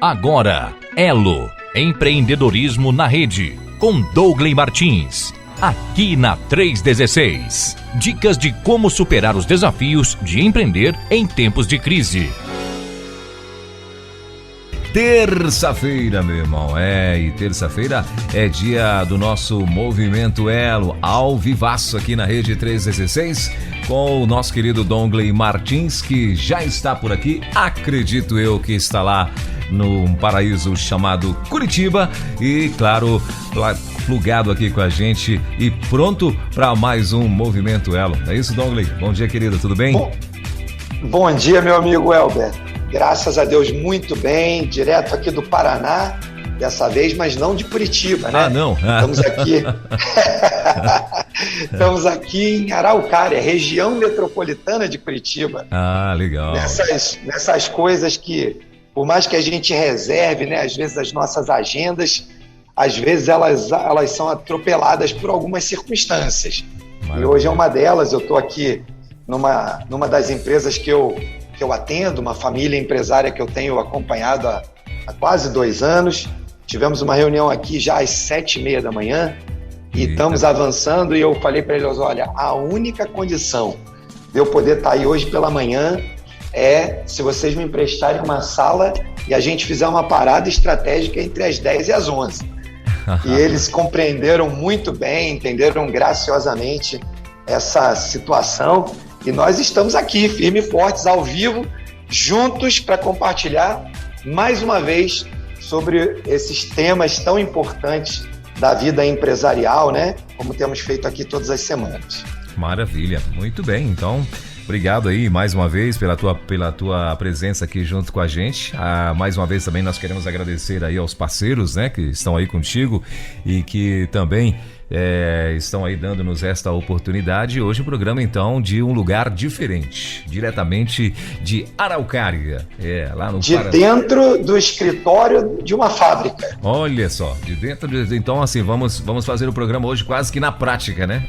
Agora, Elo, empreendedorismo na rede, com Douglas Martins, aqui na 316. Dicas de como superar os desafios de empreender em tempos de crise. Terça-feira, meu irmão, e terça-feira é dia do nosso Movimento Elo, ao vivaço aqui na Rede 316, com o nosso querido Douglas Martins, que já está por aqui, acredito eu que está lá num paraíso chamado Curitiba e, claro, plugado aqui com a gente e pronto para mais um Movimento Elo. É isso, Douglas? Bom dia, querido, tudo bem? Bom dia, meu amigo Elber. Graças a Deus, muito bem, direto aqui do Paraná, dessa vez, mas não de Curitiba, né? Não. Estamos aqui em Araucária, região metropolitana de Curitiba. Legal. Nessas coisas que, por mais que a gente reserve, né, às vezes as nossas agendas, às vezes elas são atropeladas por algumas circunstâncias. Maravilha. E hoje é uma delas. Eu estou aqui numa das empresas que eu atendo, uma família empresária que eu tenho acompanhado há quase 2 anos. Tivemos uma reunião aqui já às 7h30 da manhã e estamos avançando, e eu falei para eles, olha, a única condição de eu poder estar aí hoje pela manhã é se vocês me emprestarem uma sala e a gente fizer uma parada estratégica entre as 10 e as 11. E eles compreenderam muito bem, entenderam graciosamente essa situação. E nós estamos aqui, firmes e fortes, ao vivo, juntos para compartilhar mais uma vez sobre esses temas tão importantes da vida empresarial, né? Como temos feito aqui todas as semanas. Maravilha, muito bem. Então, obrigado aí mais uma vez pela tua presença aqui junto com a gente. Mais uma vez também nós queremos agradecer aí aos parceiros, né, que estão aí contigo e que também estão aí dando-nos esta oportunidade. Hoje o programa, então, de um lugar diferente, diretamente de Araucária, lá no Paraná. Dentro do escritório de uma fábrica. Olha só, de dentro então, assim, vamos fazer o programa hoje quase que na prática, né?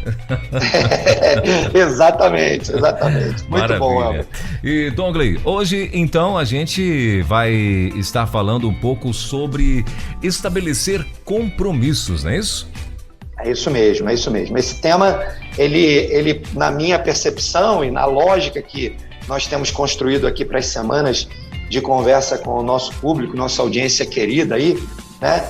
Exatamente. Muito maravilha. Bom, Elber. E, Douglas, hoje, então, a gente vai estar falando um pouco sobre estabelecer compromissos, não é isso? É isso mesmo. Esse tema, ele, na minha percepção e na lógica que nós temos construído aqui para as semanas de conversa com o nosso público, nossa audiência querida aí, né?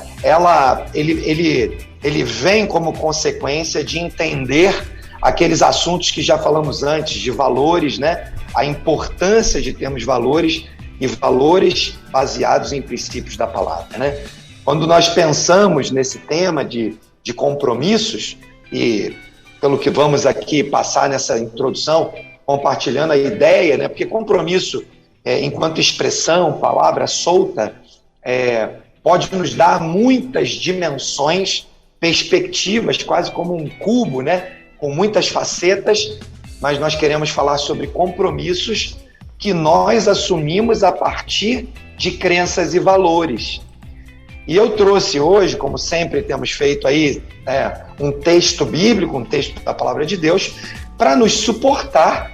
Ele vem como consequência de entender aqueles assuntos que já falamos antes, de valores, né? A importância de termos valores e valores baseados em princípios da palavra, né? Quando nós pensamos nesse tema de compromissos, e pelo que vamos aqui passar nessa introdução, compartilhando a ideia, né? Porque compromisso, enquanto expressão, palavra solta, pode nos dar muitas dimensões, perspectivas, quase como um cubo, né? Com muitas facetas, mas nós queremos falar sobre compromissos que nós assumimos a partir de crenças e valores. E eu trouxe hoje, como sempre temos feito aí, um texto bíblico, um texto da Palavra de Deus, para nos suportar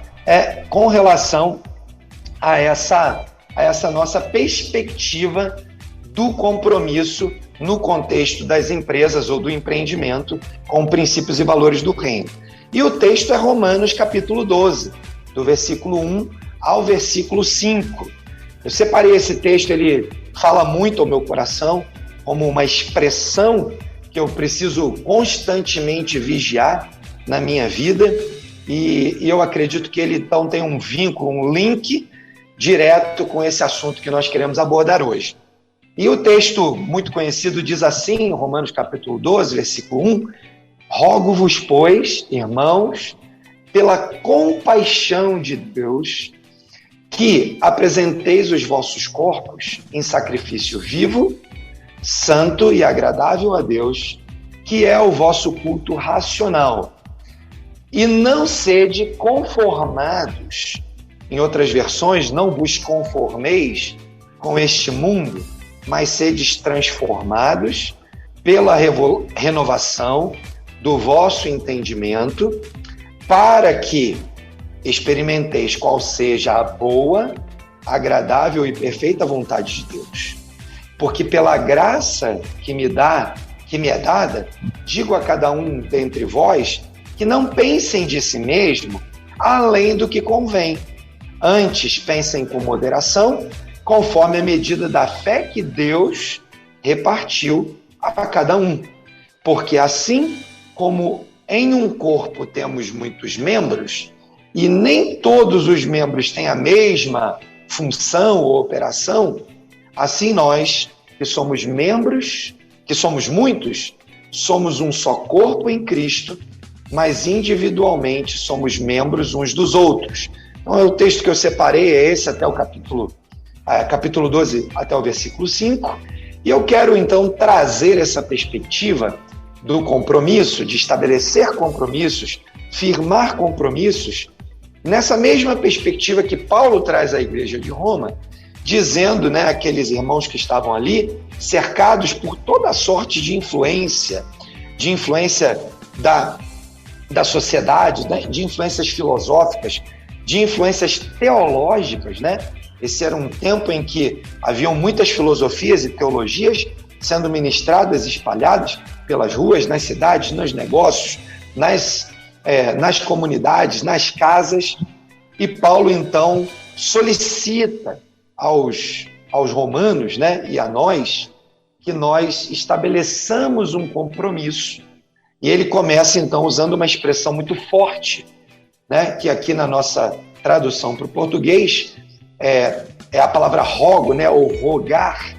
com relação a essa nossa perspectiva do compromisso no contexto das empresas ou do empreendimento com princípios e valores do reino. E o texto é Romanos capítulo 12, do versículo 1 ao versículo 5. Eu separei esse texto, ele fala muito ao meu coração, como uma expressão que eu preciso constantemente vigiar na minha vida, e eu acredito que ele então tem um vínculo, um link direto com esse assunto que nós queremos abordar hoje. E o texto muito conhecido diz assim, em Romanos capítulo 12, versículo 1, rogo-vos, pois, irmãos, pela compaixão de Deus, que apresenteis os vossos corpos em sacrifício vivo, santo e agradável a Deus, que é o vosso culto racional. E não sede conformados, em outras versões, não vos conformeis com este mundo, mas sedes transformados pela renovação do vosso entendimento, para que experimenteis qual seja a boa, agradável e perfeita vontade de Deus. Porque pela graça que me é dada, digo a cada um dentre vós que não pensem de si mesmo além do que convém. Antes, pensem com moderação, conforme a medida da fé que Deus repartiu a cada um. Porque assim como em um corpo temos muitos membros, e nem todos os membros têm a mesma função ou operação, assim nós, que somos membros, que somos muitos, somos um só corpo em Cristo, mas individualmente somos membros uns dos outros. Então, o texto que eu separei é esse até o capítulo 12, até o versículo 5, e eu quero então trazer essa perspectiva do compromisso, de estabelecer compromissos, firmar compromissos, nessa mesma perspectiva que Paulo traz à igreja de Roma, dizendo, né, aqueles irmãos que estavam ali, cercados por toda sorte de influência da sociedade, né, de influências filosóficas, de influências teológicas, né? Esse era um tempo em que haviam muitas filosofias e teologias sendo ministradas e espalhadas pelas ruas, nas cidades, nos negócios, nas comunidades, nas casas. E Paulo, então, solicita aos romanos, né, e a nós, que nós estabeleçamos um compromisso. E ele começa, então, usando uma expressão muito forte, né, que aqui na nossa tradução para o português é a palavra rogo, né, ou rogar,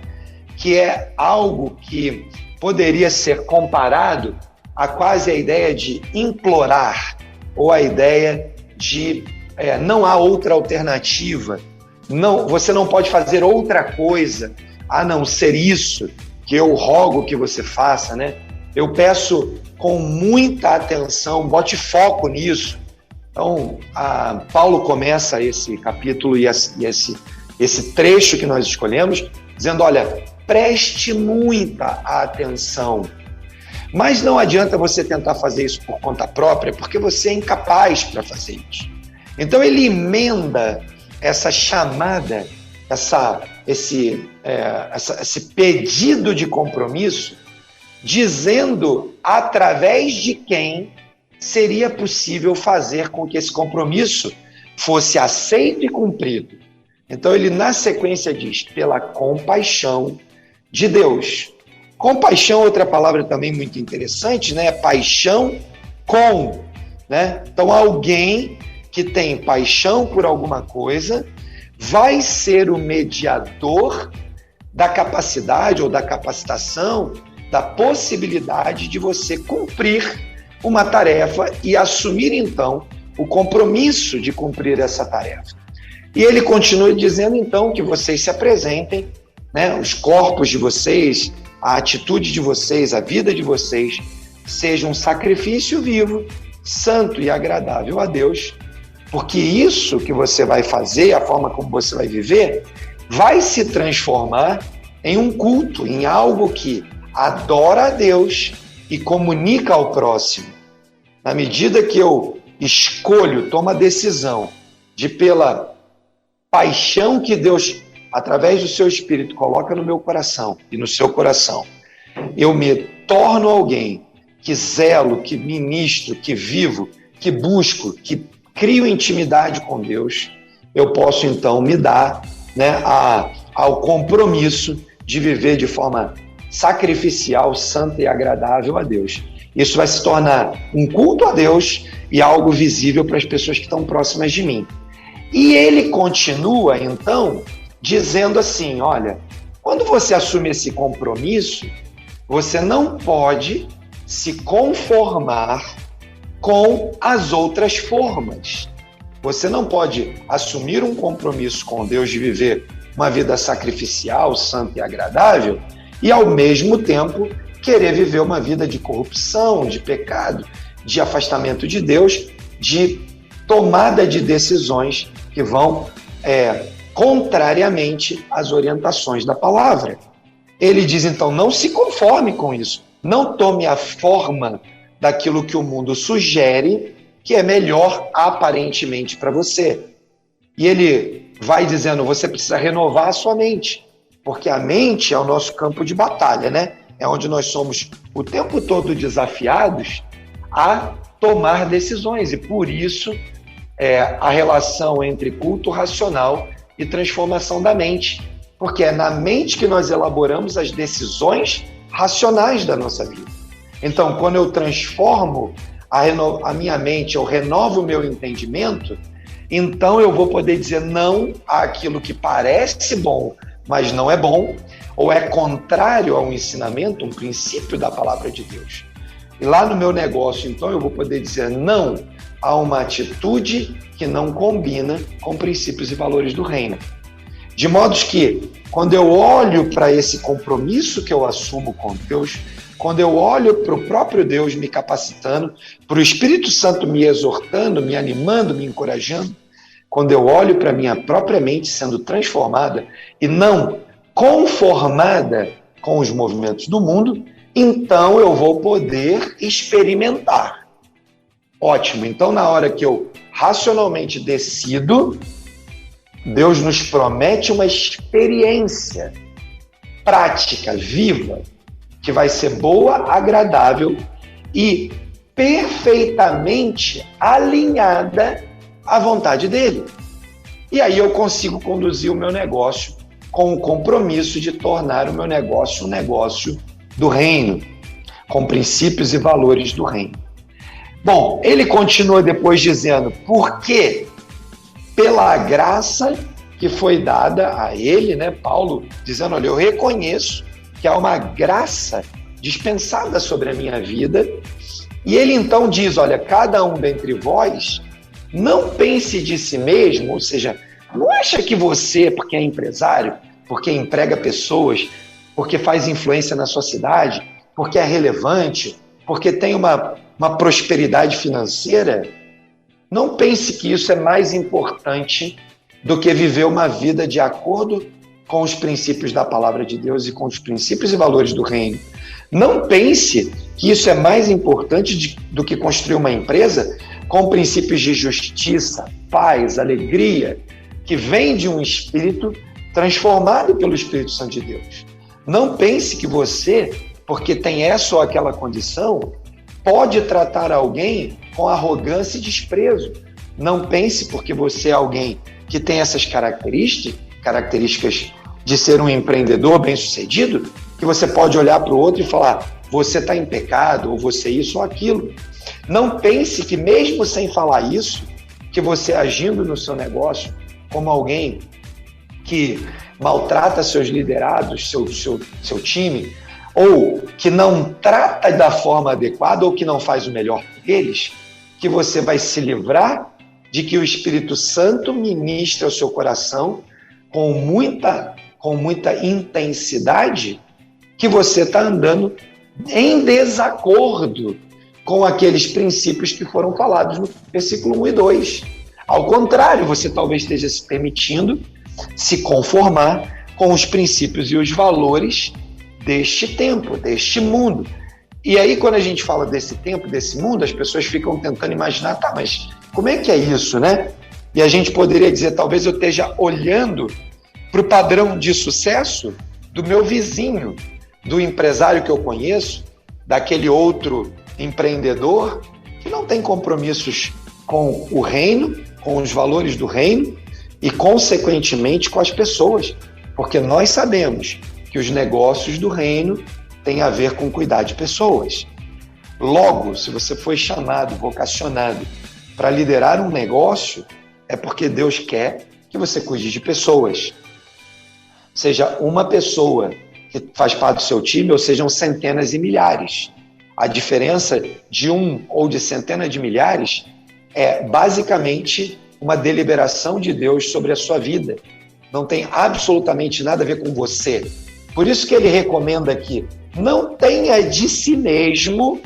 que é algo que poderia ser comparado a quase a ideia de implorar, ou a ideia de não há outra alternativa, não, você não pode fazer outra coisa a não ser isso que eu rogo que você faça, né? Eu peço com muita atenção, bote foco nisso. Então, Paulo começa esse capítulo e esse trecho que nós escolhemos, dizendo, olha, preste muita atenção. Mas não adianta você tentar fazer isso por conta própria, porque você é incapaz para fazer isso. Então ele emenda essa chamada, esse pedido de compromisso, dizendo através de quem seria possível fazer com que esse compromisso fosse aceito e cumprido. Então ele na sequência diz, pela compaixão de Deus. Compaixão, outra palavra também muito interessante, né? Paixão com, né? Então alguém que tem paixão por alguma coisa vai ser o mediador da capacidade ou da capacitação, da possibilidade de você cumprir uma tarefa e assumir então o compromisso de cumprir essa tarefa. E ele continua dizendo então que vocês se apresentem, né? Os corpos de vocês, a atitude de vocês, a vida de vocês, seja um sacrifício vivo, santo e agradável a Deus, porque isso que você vai fazer, a forma como você vai viver, vai se transformar em um culto, em algo que adora a Deus e comunica ao próximo. Na medida que eu escolho, tomo a decisão de, pela paixão que Deus, através do seu Espírito, coloca no meu coração e no seu coração, eu me torno alguém que zelo, que ministro, que vivo, que busco, que crio intimidade com Deus, eu posso então me dar, né, ao compromisso de viver de forma sacrificial, santa e agradável a Deus. Isso vai se tornar um culto a Deus e algo visível para as pessoas que estão próximas de mim. E ele continua, então, dizendo assim, olha, quando você assume esse compromisso, você não pode se conformar com as outras formas. Você não pode assumir um compromisso com Deus de viver uma vida sacrificial, santa e agradável e, ao mesmo tempo, querer viver uma vida de corrupção, de pecado, de afastamento de Deus, de tomada de decisões que vão contrariamente às orientações da palavra. Ele diz, então, não se conforme com isso. Não tome a forma daquilo que o mundo sugere que é melhor aparentemente para você. E ele vai dizendo, você precisa renovar a sua mente, porque a mente é o nosso campo de batalha, né? É onde nós somos o tempo todo desafiados a tomar decisões, e por isso a relação entre culto racional e transformação da mente, porque é na mente que nós elaboramos as decisões racionais da nossa vida. Então, quando eu transformo a minha mente, eu renovo o meu entendimento, então eu vou poder dizer não àquilo que parece bom, mas não é bom, ou é contrário a um ensinamento, um princípio da palavra de Deus. E lá no meu negócio, então, eu vou poder dizer não a uma atitude que não combina com princípios e valores do reino. De modo que, quando eu olho para esse compromisso que eu assumo com Deus, quando eu olho para o próprio Deus me capacitando, para o Espírito Santo me exortando, me animando, me encorajando, quando eu olho para a minha própria mente sendo transformada e não conformada com os movimentos do mundo, então eu vou poder experimentar. Ótimo, então na hora que eu racionalmente decido, Deus nos promete uma experiência prática, viva, que vai ser boa, agradável e perfeitamente alinhada à vontade dele. E aí eu consigo conduzir o meu negócio com o compromisso de tornar o meu negócio um negócio do reino, com princípios e valores do reino. Bom, ele continua depois dizendo, porque pela graça que foi dada a ele, né, Paulo, dizendo, olha, eu reconheço que há uma graça dispensada sobre a minha vida, e ele então diz, olha, cada um dentre vós não pense de si mesmo, ou seja, não acha que você, porque é empresário, porque emprega pessoas, porque faz influência na sua cidade, porque é relevante, porque tem uma prosperidade financeira, não pense que isso é mais importante do que viver uma vida de acordo com os princípios da palavra de Deus e com os princípios e valores do reino. Não pense que isso é mais importante do que construir uma empresa com princípios de justiça, paz, alegria, que vem de um espírito transformado pelo Espírito Santo de Deus. Não pense que você, porque tem essa ou aquela condição, pode tratar alguém com arrogância e desprezo. Não pense porque você é alguém que tem essas características de ser um empreendedor bem-sucedido, que você pode olhar para o outro e falar, você está em pecado, ou você isso ou aquilo. Não pense que mesmo sem falar isso, que você agindo no seu negócio como alguém que maltrata seus liderados, seu time, ou que não trata da forma adequada, ou que não faz o melhor por eles, que você vai se livrar de que o Espírito Santo ministra ao seu coração com muita intensidade, que você está andando em desacordo com aqueles princípios que foram falados no versículo 1 e 2. Ao contrário, você talvez esteja se permitindo se conformar com os princípios e os valores deste tempo, deste mundo. E aí, quando a gente fala desse tempo, desse mundo, as pessoas ficam tentando imaginar, tá, mas como é que é isso, né? E a gente poderia dizer, talvez eu esteja olhando para o padrão de sucesso do meu vizinho, do empresário que eu conheço, daquele outro empreendedor que não tem compromissos com o reino, com os valores do reino e, consequentemente, com as pessoas, porque nós sabemos que os negócios do reino têm a ver com cuidar de pessoas. Logo, se você foi chamado, vocacionado para liderar um negócio, é porque Deus quer que você cuide de pessoas. Seja uma pessoa que faz parte do seu time, ou sejam centenas e milhares. A diferença de um ou de centenas de milhares é basicamente uma deliberação de Deus sobre a sua vida. Não tem absolutamente nada a ver com você. Por isso que ele recomenda aqui, não tenha de si mesmo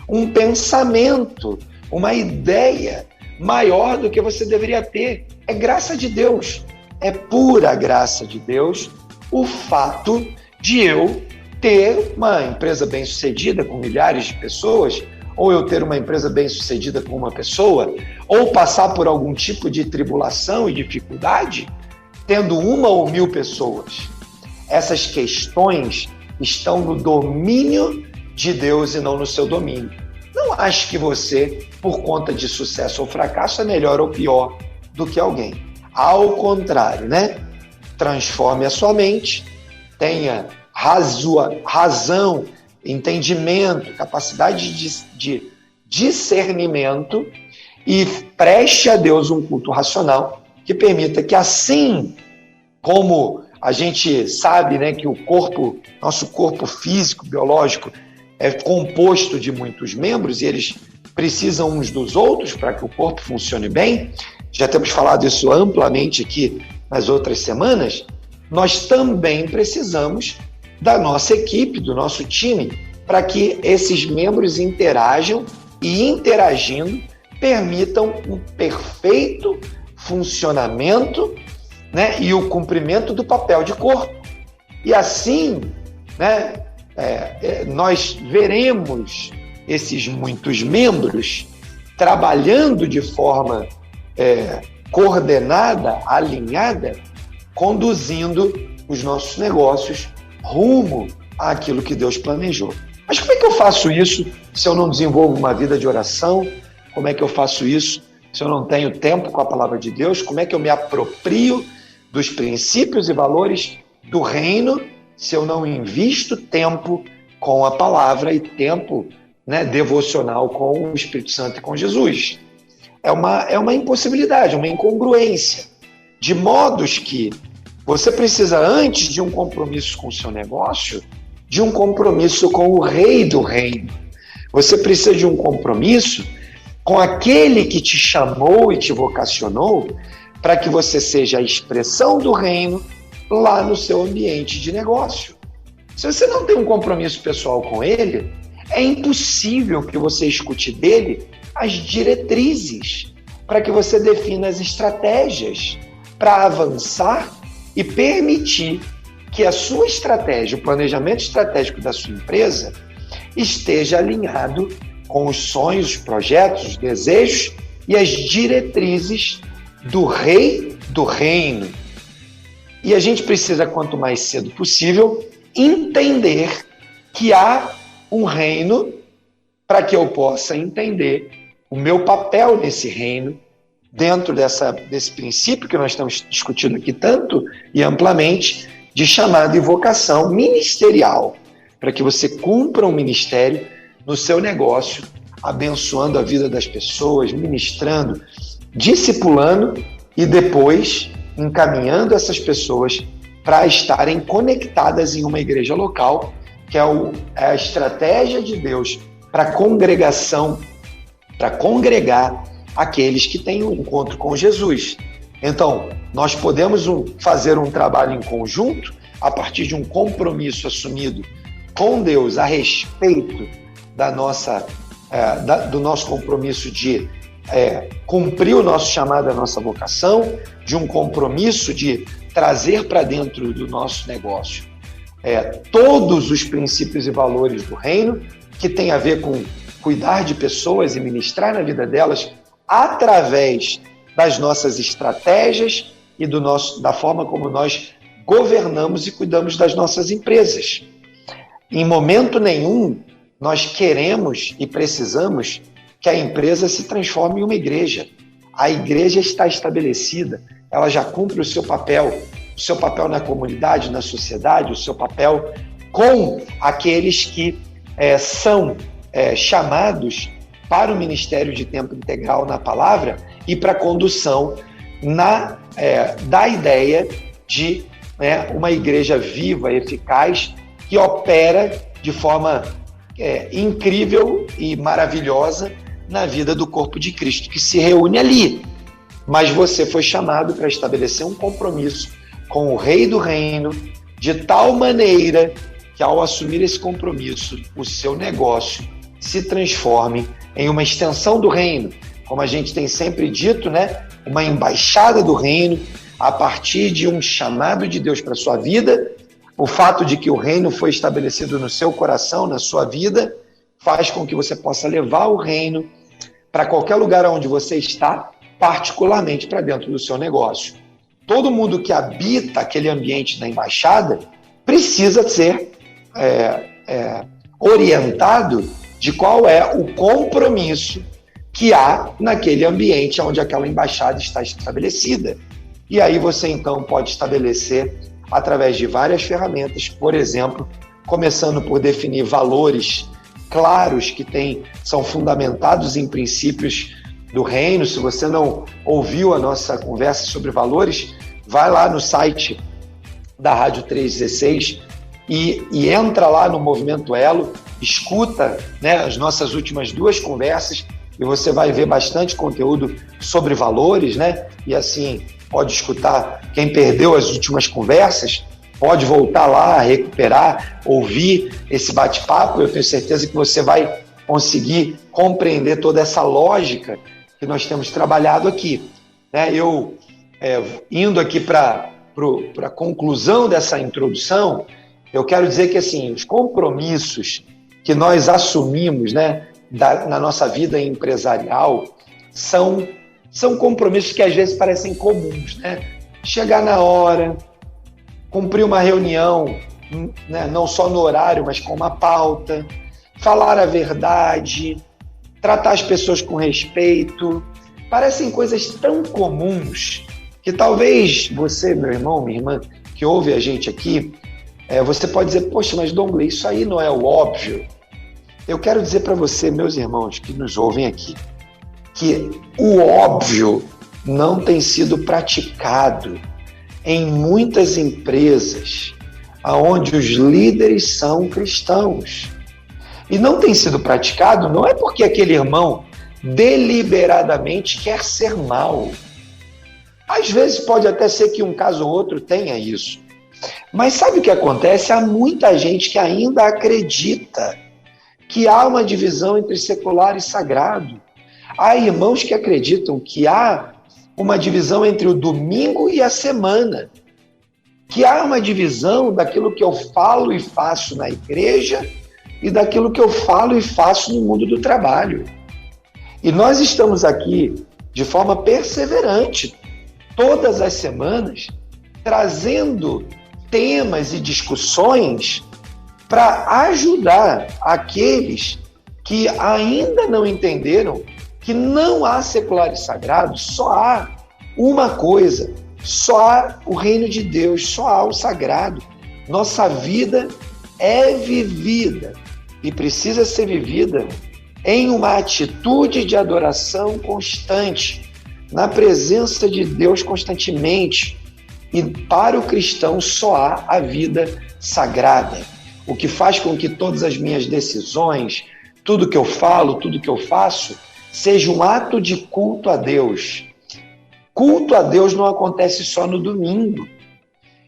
um pensamento, uma ideia maior do que você deveria ter. É graça de Deus, é pura graça de Deus o fato de eu ter uma empresa bem-sucedida com milhares de pessoas, ou eu ter uma empresa bem-sucedida com uma pessoa, ou passar por algum tipo de tribulação e dificuldade, tendo 1 ou 1000 pessoas. Essas questões estão no domínio de Deus e não no seu domínio. Não ache que você, por conta de sucesso ou fracasso, é melhor ou pior do que alguém. Ao contrário, né? Transforme a sua mente, tenha razão, entendimento, capacidade de discernimento e preste a Deus um culto racional que permita que, assim como a gente sabe, né, que nosso corpo físico, biológico, é composto de muitos membros e eles precisam uns dos outros para que o corpo funcione bem, já temos falado isso amplamente aqui nas outras semanas, nós também precisamos da nossa equipe, do nosso time, para que esses membros interajam e, interagindo, permitam um perfeito funcionamento, né, e o cumprimento do papel de corpo. E assim, né, nós veremos esses muitos membros trabalhando de forma coordenada, alinhada, conduzindo os nossos negócios rumo àquilo que Deus planejou. Mas como é que eu faço isso se eu não desenvolvo uma vida de oração? Como é que eu faço isso se eu não tenho tempo com a palavra de Deus? Como é que eu me aproprio dos princípios e valores do reino se eu não invisto tempo com a palavra e tempo, né, devocional com o Espírito Santo e com Jesus? É uma impossibilidade, uma incongruência, de modos que você precisa, antes de um compromisso com o seu negócio, de um compromisso com o Rei do Reino. Você precisa de um compromisso com aquele que te chamou e te vocacionou para que você seja a expressão do reino lá no seu ambiente de negócio. Se você não tem um compromisso pessoal com ele, é impossível que você escute dele as diretrizes para que você defina as estratégias para avançar e permitir que a sua estratégia, o planejamento estratégico da sua empresa, esteja alinhado com os sonhos, os projetos, os desejos e as diretrizes do Rei do Reino. E a gente precisa, quanto mais cedo possível, entender que há um reino para que eu possa entender o meu papel nesse reino, dentro desse princípio que nós estamos discutindo aqui tanto e amplamente, de chamado e vocação ministerial, para que você cumpra um ministério no seu negócio, abençoando a vida das pessoas, ministrando, discipulando e depois encaminhando essas pessoas para estarem conectadas em uma igreja local, que é a estratégia de Deus para a congregação, para congregar aqueles que têm um encontro com Jesus. Então, nós podemos fazer um trabalho em conjunto a partir de um compromisso assumido com Deus a respeito do nosso compromisso de cumprir o nosso chamado, a nossa vocação, de um compromisso de trazer para dentro do nosso negócio todos os princípios e valores do reino, que tem a ver com cuidar de pessoas e ministrar na vida delas através das nossas estratégias e da forma como nós governamos e cuidamos das nossas empresas. Em momento nenhum, nós queremos e precisamos que a empresa se transforme em uma igreja. A igreja está estabelecida, ela já cumpre o seu papel na comunidade, na sociedade, o seu papel com aqueles que são chamados para o ministério de tempo integral na palavra e para a condução da ideia de uma igreja viva, eficaz, que opera de forma incrível e maravilhosa na vida do corpo de Cristo, que se reúne ali. Mas você foi chamado para estabelecer um compromisso com o Rei do Reino, de tal maneira que, ao assumir esse compromisso, o seu negócio se transforme em uma extensão do reino, como a gente tem sempre dito, né? Uma embaixada do reino, a partir de um chamado de Deus para a sua vida. O fato de que o reino foi estabelecido no seu coração, na sua vida, faz com que você possa levar o reino para qualquer lugar onde você está, particularmente para dentro do seu negócio. todo mundo que habita aquele ambiente da embaixada precisa ser orientado de qual é o compromisso que há naquele ambiente onde aquela embaixada está estabelecida. E aí você, então, pode estabelecer através de várias ferramentas, por exemplo, começando por definir valores claros que são fundamentados em princípios do reino. Se você não ouviu a nossa conversa sobre valores, vai lá no site da Rádio 316 e entra lá no Movimento Elo, escuta, né, as nossas últimas 2 conversas e você vai ver bastante conteúdo sobre valores, né? E assim, pode escutar, quem perdeu as últimas conversas, pode voltar lá, recuperar, ouvir esse bate-papo. Eu tenho certeza que você vai conseguir compreender toda essa lógica que nós temos trabalhado aqui, né? Eu, indo aqui para a conclusão dessa introdução, eu quero dizer que assim, os compromissos que nós assumimos, né, na nossa vida empresarial são compromissos que às vezes parecem comuns, né? Chegar na hora, cumprir uma reunião, né, não só no horário, mas com uma pauta, falar a verdade, tratar as pessoas com respeito. Parecem coisas tão comuns que talvez você, meu irmão, minha irmã, que ouve a gente aqui, você pode dizer, poxa, mas Dongley, isso aí não é o óbvio? Eu quero dizer para você, meus irmãos que nos ouvem aqui, que o óbvio não tem sido praticado em muitas empresas onde os líderes são cristãos. E não tem sido praticado não é porque aquele irmão deliberadamente quer ser mal. Às vezes pode até ser que um caso ou outro tenha isso. Mas sabe o que acontece? Há muita gente que ainda acredita que há uma divisão entre secular e sagrado. Há irmãos que acreditam que há uma divisão entre o domingo e a semana, que há uma divisão daquilo que eu falo e faço na igreja e daquilo que eu falo e faço no mundo do trabalho. E nós estamos aqui de forma perseverante, todas as semanas, trazendo temas e discussões para ajudar aqueles que ainda não entenderam que não há secular e sagrado, só há uma coisa, só há o reino de Deus, só há o sagrado. Nossa vida é vivida e precisa ser vivida em uma atitude de adoração constante, na presença de Deus constantemente. E para o cristão só há a vida sagrada, o que faz com que todas as minhas decisões, tudo que eu falo, tudo que eu faço, seja um ato de culto a Deus. Culto a Deus não acontece só no domingo.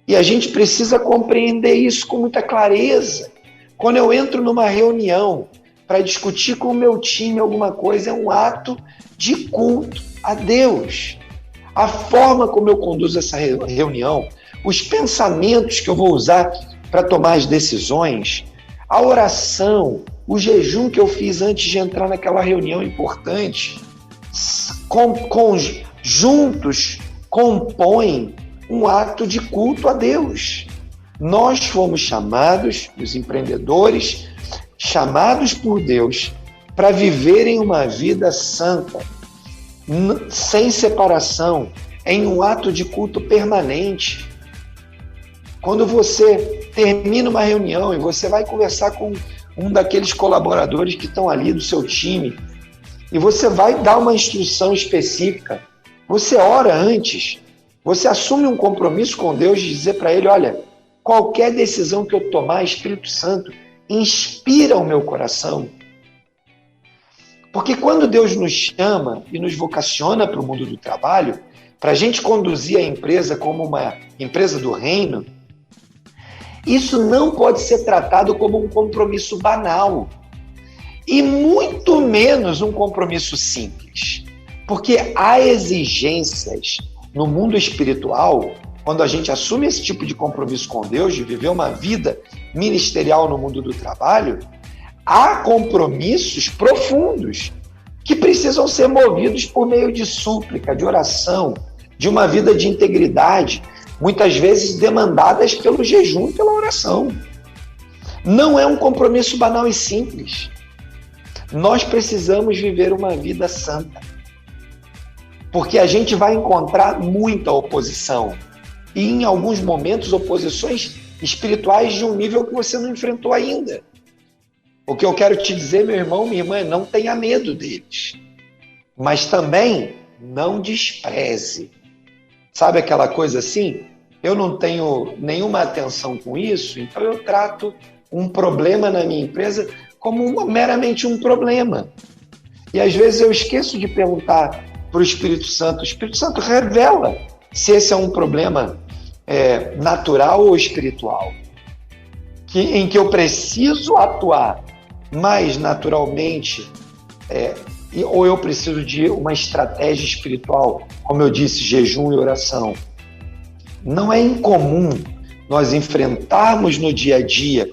E a gente precisa compreender isso com muita clareza. Quando eu entro numa reunião para discutir com o meu time alguma coisa, é um ato de culto a Deus. A forma como eu conduzo essa reunião, os pensamentos que eu vou usar para tomar as decisões, a oração, o jejum que eu fiz antes de entrar naquela reunião importante, juntos compõem um ato de culto a Deus. Nós fomos chamados, os empreendedores, chamados por Deus para viverem uma vida santa, sem separação, em um ato de culto permanente. Quando você termina uma reunião e você vai conversar com um daqueles colaboradores que estão ali do seu time, e você vai dar uma instrução específica, você ora antes, você assume um compromisso com Deus de dizer para ele, olha, qualquer decisão que eu tomar, Espírito Santo, inspira o meu coração. Porque quando Deus nos chama e nos vocaciona para o mundo do trabalho, para a gente conduzir a empresa como uma empresa do reino, isso não pode ser tratado como um compromisso banal. E muito menos um compromisso simples. Porque há exigências no mundo espiritual, quando a gente assume esse tipo de compromisso com Deus, de viver uma vida ministerial no mundo do trabalho, há compromissos profundos que precisam ser movidos por meio de súplica, de oração, de uma vida de integridade, muitas vezes demandadas pelo jejum e pela oração. Não é um compromisso banal e simples. Nós precisamos viver uma vida santa, porque a gente vai encontrar muita oposição e, em alguns momentos, oposições espirituais de um nível que você não enfrentou ainda. O que eu quero te dizer, meu irmão, minha irmã, é não tenha medo deles, mas também não despreze. Sabe aquela coisa assim? Eu não tenho nenhuma atenção com isso, então eu trato um problema na minha empresa como meramente um problema. E às vezes eu esqueço de perguntar para o Espírito Santo revela se esse é um problema natural ou espiritual, em que eu preciso atuar mais naturalmente, ou eu preciso de uma estratégia espiritual, como eu disse, jejum e oração. Não é incomum nós enfrentarmos no dia a dia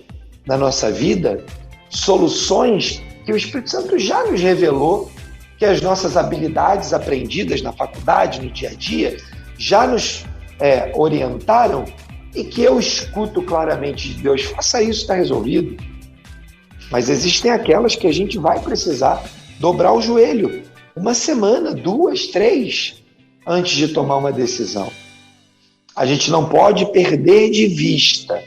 da nossa vida soluções que o Espírito Santo já nos revelou, que as nossas habilidades aprendidas na faculdade, no dia a dia, já nos orientaram, e que eu escuto claramente de Deus: faça isso, está resolvido. Mas existem aquelas que a gente vai precisar dobrar o joelho 1 semana, 2, 3, antes de tomar uma decisão. A gente não pode perder de vista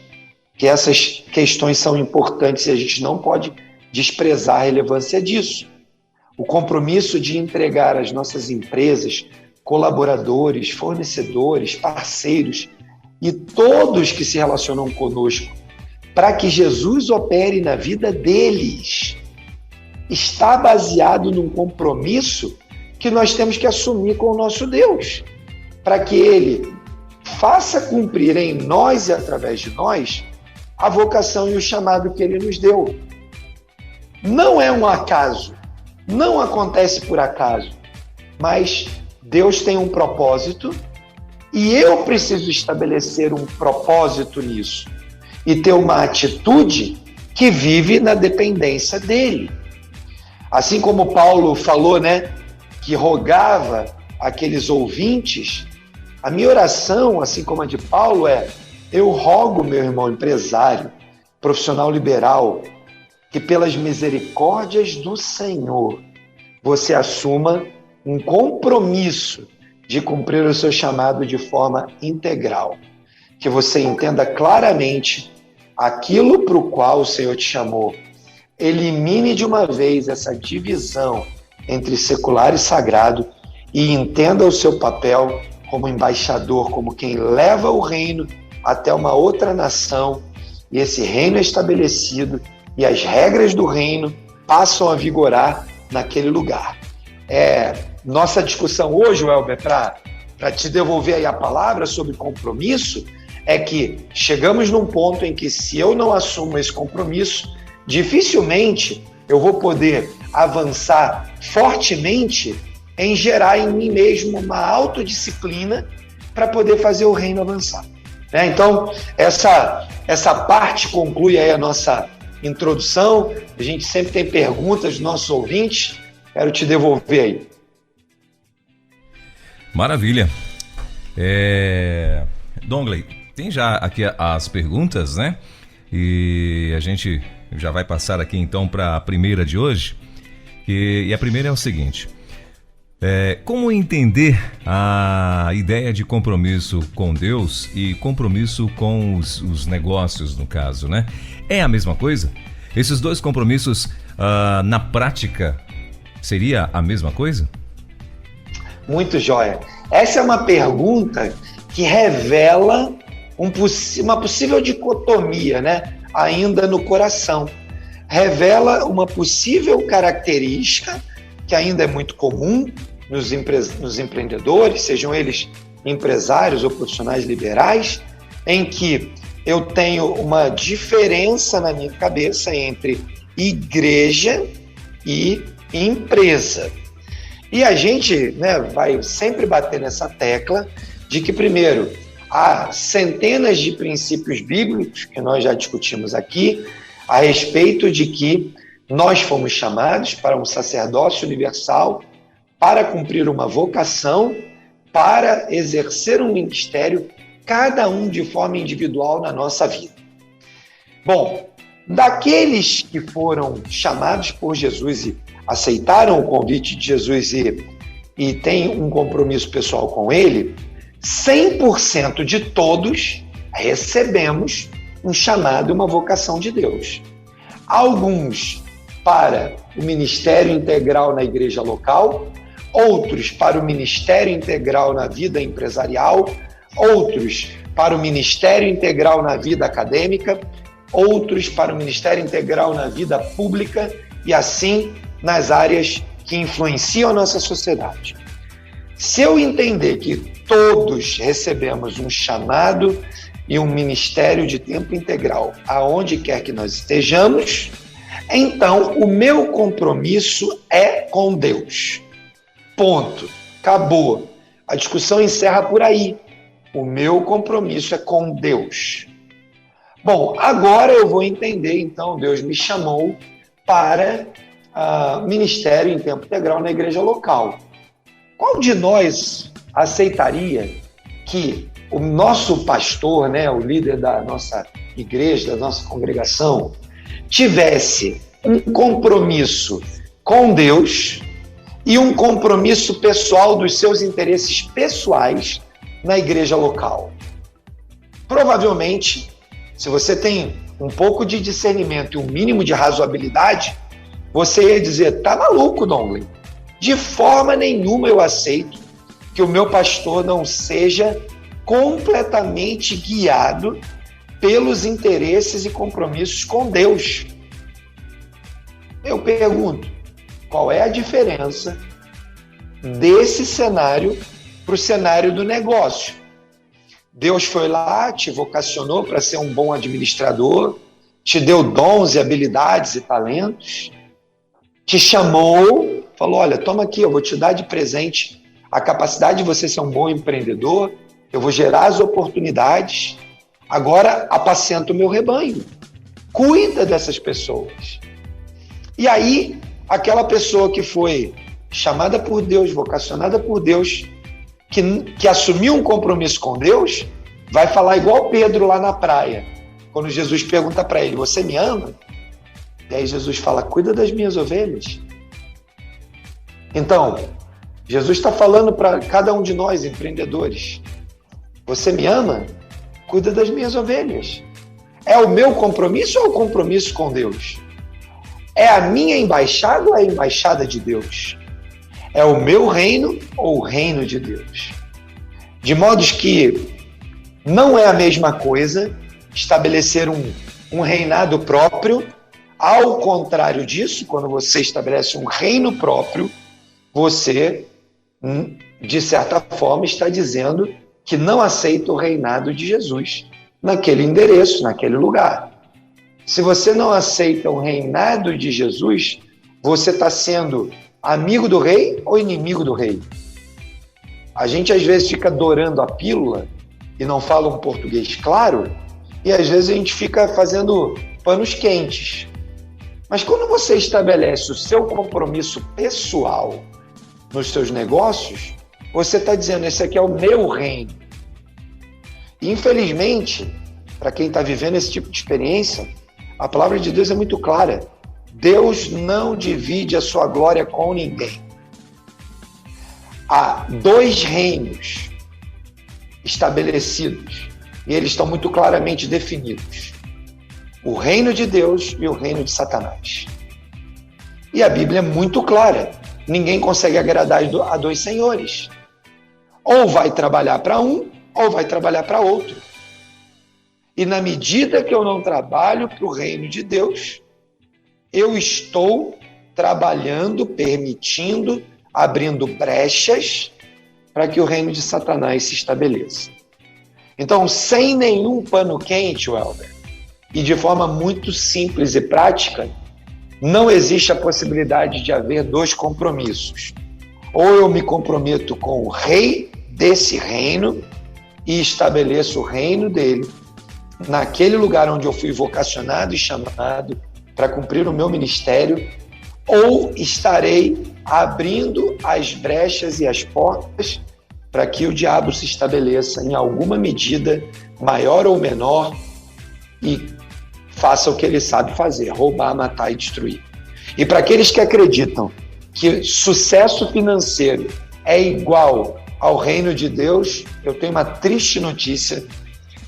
que essas questões são importantes e a gente não pode desprezar a relevância disso. O compromisso de entregar as nossas empresas, colaboradores, fornecedores, parceiros e todos que se relacionam conosco para que Jesus opere na vida deles está baseado num compromisso que nós temos que assumir com o nosso Deus, para que Ele faça cumprir em nós e através de nós a vocação e o chamado que Ele nos deu. Não é um acaso, não acontece por acaso, mas Deus tem um propósito e eu preciso estabelecer um propósito nisso e ter uma atitude que vive na dependência dEle. Assim como Paulo falou, que rogava aqueles ouvintes, a minha oração, assim como a de Paulo, eu rogo, meu irmão empresário, profissional liberal, que pelas misericórdias do Senhor, você assuma um compromisso de cumprir o seu chamado de forma integral. Que você entenda claramente aquilo para o qual o Senhor te chamou. Elimine de uma vez essa divisão entre secular e sagrado e entenda o seu papel como embaixador, como quem leva o reino até uma outra nação, e esse reino é estabelecido e as regras do reino passam a vigorar naquele lugar. Nossa discussão hoje, Welber, para te devolver aí a palavra sobre compromisso, é que chegamos num ponto em que, se eu não assumo esse compromisso, dificilmente eu vou poder avançar fortemente em gerar em mim mesmo uma autodisciplina para poder fazer o reino avançar. Então, essa parte conclui aí a nossa introdução. A gente sempre tem perguntas dos nossos ouvintes. Quero te devolver aí. Maravilha. Dongley, tem já aqui as perguntas, né? E a gente já vai passar aqui então para a primeira de hoje. E a primeira é o seguinte: como entender a ideia de compromisso com Deus e compromisso com os negócios, no caso, né? É a mesma coisa? Esses dois compromissos, na prática, seria a mesma coisa? Muito jóia. Essa é uma pergunta que revela uma possível dicotomia, ainda no coração. Revela uma possível característica que ainda é muito comum nos empreendedores, sejam eles empresários ou profissionais liberais, em que eu tenho uma diferença na minha cabeça entre igreja e empresa. E a gente vai sempre bater nessa tecla de que, primeiro, há centenas de princípios bíblicos que nós já discutimos aqui a respeito de que nós fomos chamados para um sacerdócio universal para cumprir uma vocação para exercer um ministério, cada um de forma individual na nossa vida. Bom, daqueles que foram chamados por Jesus e aceitaram o convite de Jesus e têm um compromisso pessoal com ele, 100% de todos recebemos um chamado e uma vocação de Deus. Alguns para o ministério integral na igreja local, outros para o ministério integral na vida empresarial, outros para o ministério integral na vida acadêmica, outros para o ministério integral na vida pública e assim nas áreas que influenciam a nossa sociedade. Se eu entender que todos recebemos um chamado e um ministério de tempo integral aonde quer que nós estejamos, então o meu compromisso é com Deus. Ponto. Acabou. A discussão encerra por aí. O meu compromisso é com Deus. Bom, agora eu vou entender, então, Deus me chamou para ministério em tempo integral na igreja local. Qual de nós aceitaria que o nosso pastor, né, o líder da nossa igreja, da nossa congregação, tivesse um compromisso com Deus e um compromisso pessoal dos seus interesses pessoais na igreja local? Provavelmente, se você tem um pouco de discernimento e um mínimo de razoabilidade, você ia dizer, tá maluco, Dongley? De forma nenhuma eu aceito que o meu pastor não seja completamente guiado pelos interesses e compromissos com Deus. Eu pergunto, qual é a diferença desse cenário para o cenário do negócio? Deus foi lá, te vocacionou para ser um bom administrador, te deu dons e habilidades e talentos, te chamou, falou, olha, toma aqui, eu vou te dar de presente a capacidade de você ser um bom empreendedor, eu vou gerar as oportunidades, agora apacenta o meu rebanho, cuida dessas pessoas. E aí, aquela pessoa que foi chamada por Deus, vocacionada por Deus, que assumiu um compromisso com Deus, vai falar igual Pedro lá na praia, quando Jesus pergunta para ele, você me ama? E aí Jesus fala, cuida das minhas ovelhas. Então, Jesus está falando para cada um de nós, empreendedores, você me ama? Cuida das minhas ovelhas. É o meu compromisso ou é o compromisso com Deus? É a minha embaixada ou é a embaixada de Deus? É o meu reino ou o reino de Deus? De modo que não é a mesma coisa estabelecer um reinado próprio. Ao contrário disso, quando você estabelece um reino próprio, você, de certa forma, está dizendo que não aceita o reinado de Jesus naquele endereço, naquele lugar. Se você não aceita o reinado de Jesus, você está sendo amigo do rei ou inimigo do rei? A gente às vezes fica dourando a pílula e não fala um português claro, e às vezes a gente fica fazendo panos quentes. Mas quando você estabelece o seu compromisso pessoal nos seus negócios, você está dizendo, esse aqui é o meu reino. E, infelizmente, para quem está vivendo esse tipo de experiência, a palavra de Deus é muito clara. Deus não divide a sua glória com ninguém. Há dois reinos estabelecidos e eles estão muito claramente definidos. O reino de Deus e o reino de Satanás. E a Bíblia é muito clara. Ninguém consegue agradar a dois senhores. Ou vai trabalhar para um, ou vai trabalhar para outro. E na medida que eu não trabalho para o reino de Deus, eu estou trabalhando, permitindo, abrindo brechas para que o reino de Satanás se estabeleça. Então, sem nenhum pano quente, Welber, e de forma muito simples e prática, não existe a possibilidade de haver dois compromissos. Ou eu me comprometo com o rei desse reino e estabeleço o reino dele naquele lugar onde eu fui vocacionado e chamado para cumprir o meu ministério, ou estarei abrindo as brechas e as portas para que o diabo se estabeleça em alguma medida, maior ou menor, e faça o que ele sabe fazer, roubar, matar e destruir. E para aqueles que acreditam que sucesso financeiro é igual ao reino de Deus, eu tenho uma triste notícia.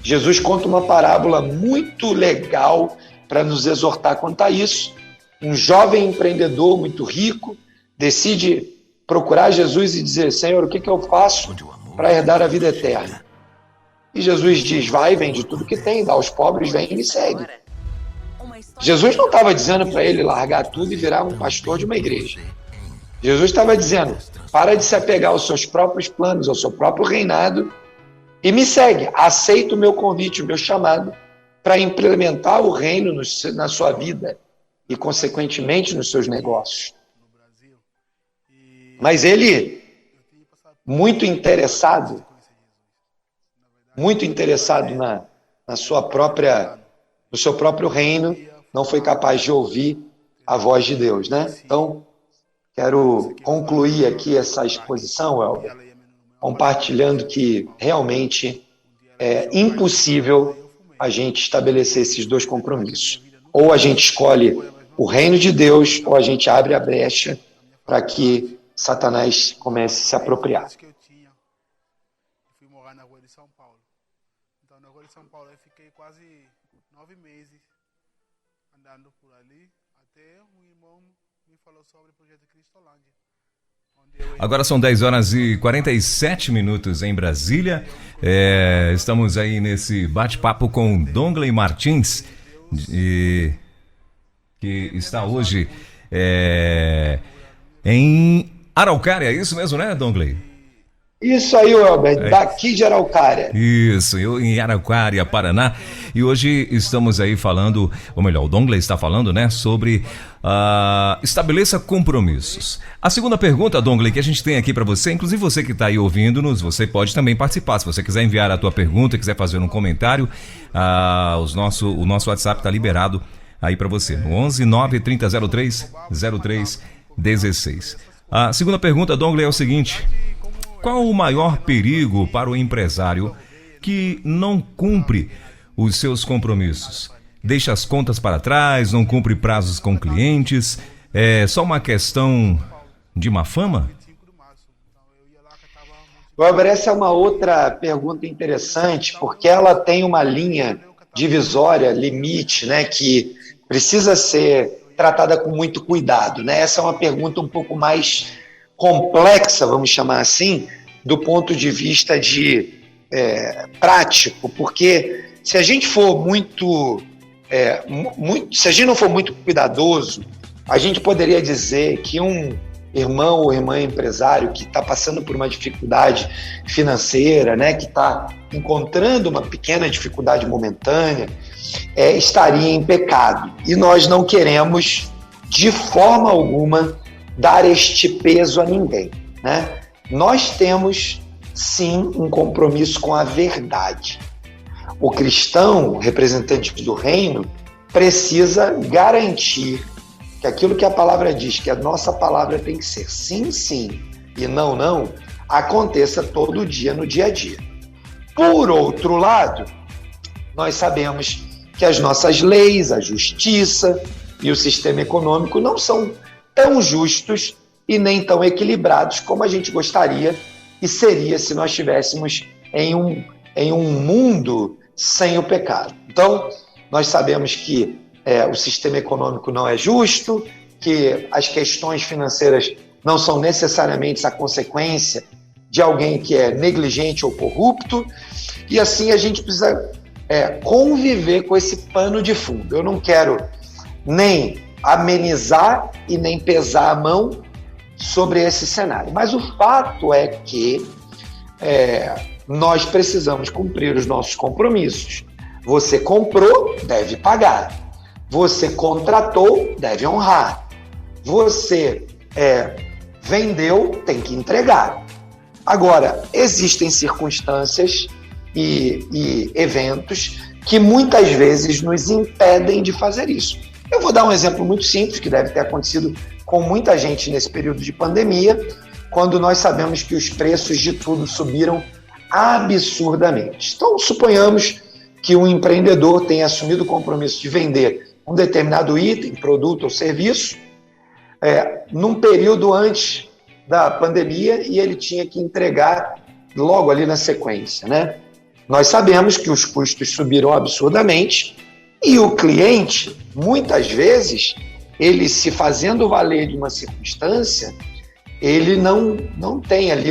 Jesus conta uma parábola muito legal para nos exortar quanto a isso. Um jovem empreendedor muito rico decide procurar Jesus e dizer: Senhor, o que eu faço para herdar a vida eterna? E Jesus diz: vai, vende tudo que tem, dá aos pobres, vem e me segue. Jesus não estava dizendo para ele largar tudo e virar um pastor de uma igreja. Jesus estava dizendo: para de se apegar aos seus próprios planos, ao seu próprio reinado e me segue. Aceita o meu convite, o meu chamado para implementar o reino na sua vida e, consequentemente, nos seus negócios. Mas ele, muito interessado no seu próprio reino, não foi capaz de ouvir a voz de Deus, né? Então, quero concluir aqui essa exposição, Elber, compartilhando que realmente é impossível a gente estabelecer esses dois compromissos. Ou a gente escolhe o reino de Deus, ou a gente abre a brecha para que Satanás comece a se apropriar. Fui morar na rua de São Paulo. Então, na rua de São Paulo, eu fiquei quase 9 meses andando por ali, até um irmão me falou sobre o projeto Cristolândia. Agora são 10 horas e 47 minutos em Brasília. Estamos aí nesse bate-papo com Dongley Martins, que está hoje em Araucária, é isso mesmo, né, Dongley? Isso aí, Elber, daqui de Araucária. Isso, eu em Araucária, Paraná. E hoje estamos aí falando, ou melhor, o Dongley está falando, né, sobre estabeleça compromissos. A segunda pergunta, Dongley, que a gente tem aqui para você, inclusive você que está aí ouvindo-nos, você pode também participar. Se você quiser enviar a tua pergunta, quiser fazer um comentário, o nosso WhatsApp está liberado aí para você, no 11 93003 0316. A segunda pergunta, Dongley, é o seguinte: qual o maior perigo para o empresário que não cumpre os seus compromissos? Deixa as contas para trás, não cumpre prazos com clientes? É só uma questão de má fama? Weber, essa é uma outra pergunta interessante, porque ela tem uma linha divisória, limite, né, que precisa ser tratada com muito cuidado, né? Essa é uma pergunta um pouco mais complexa, vamos chamar assim, do ponto de vista de prático, porque se a gente for se a gente não for muito cuidadoso, a gente poderia dizer que um irmão ou irmã empresário que está passando por uma dificuldade financeira, né, que está encontrando uma pequena dificuldade momentânea, estaria em pecado. E nós não queremos, de forma alguma, dar este peso a ninguém, né? Nós temos, sim, um compromisso com a verdade. O cristão, representante do reino, precisa garantir que aquilo que a palavra diz, que a nossa palavra tem que ser sim, sim e não, não, aconteça todo dia no dia a dia. Por outro lado, nós sabemos que as nossas leis, a justiça e o sistema econômico não são tão justos e nem tão equilibrados como a gente gostaria e seria se nós estivéssemos em um mundo sem o pecado. Então, nós sabemos que o sistema econômico não é justo, que as questões financeiras não são necessariamente a consequência de alguém que é negligente ou corrupto, e assim a gente precisa conviver com esse pano de fundo. Eu não quero nem amenizar e nem pesar a mão sobre esse cenário, mas o fato é que nós precisamos cumprir os nossos compromissos. Você comprou, deve pagar. Você contratou, deve honrar. Você vendeu, tem que entregar. Agora, existem circunstâncias e eventos que muitas vezes nos impedem de fazer isso. Eu vou dar um exemplo muito simples, que deve ter acontecido com muita gente nesse período de pandemia, quando nós sabemos que os preços de tudo subiram absurdamente. Então, suponhamos que um empreendedor tenha assumido o compromisso de vender um determinado item, produto ou serviço, num período antes da pandemia, e ele tinha que entregar logo ali na sequência, né? Nós sabemos que os custos subiram absurdamente e o cliente, muitas vezes, ele se fazendo valer de uma circunstância, ele não tem ali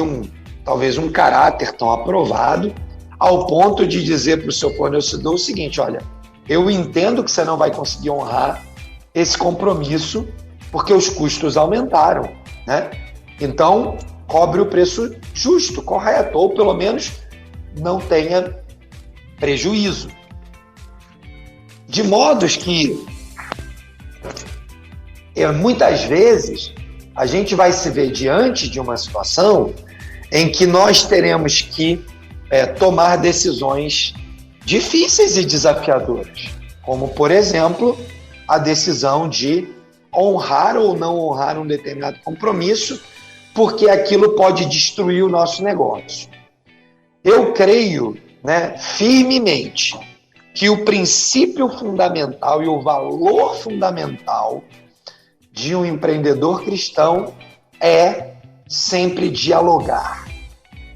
talvez um caráter tão aprovado ao ponto de dizer para o seu fornecedor o seguinte: olha, eu entendo que você não vai conseguir honrar esse compromisso porque os custos aumentaram, né? Então, cobre o preço justo, correto, ou pelo menos não tenha prejuízo. De modos que, muitas vezes, a gente vai se ver diante de uma situação em que nós teremos que tomar decisões difíceis e desafiadoras, como, por exemplo, a decisão de honrar ou não honrar um determinado compromisso, porque aquilo pode destruir o nosso negócio. Eu creio, firmemente que o princípio fundamental e o valor fundamental de um empreendedor cristão é sempre dialogar.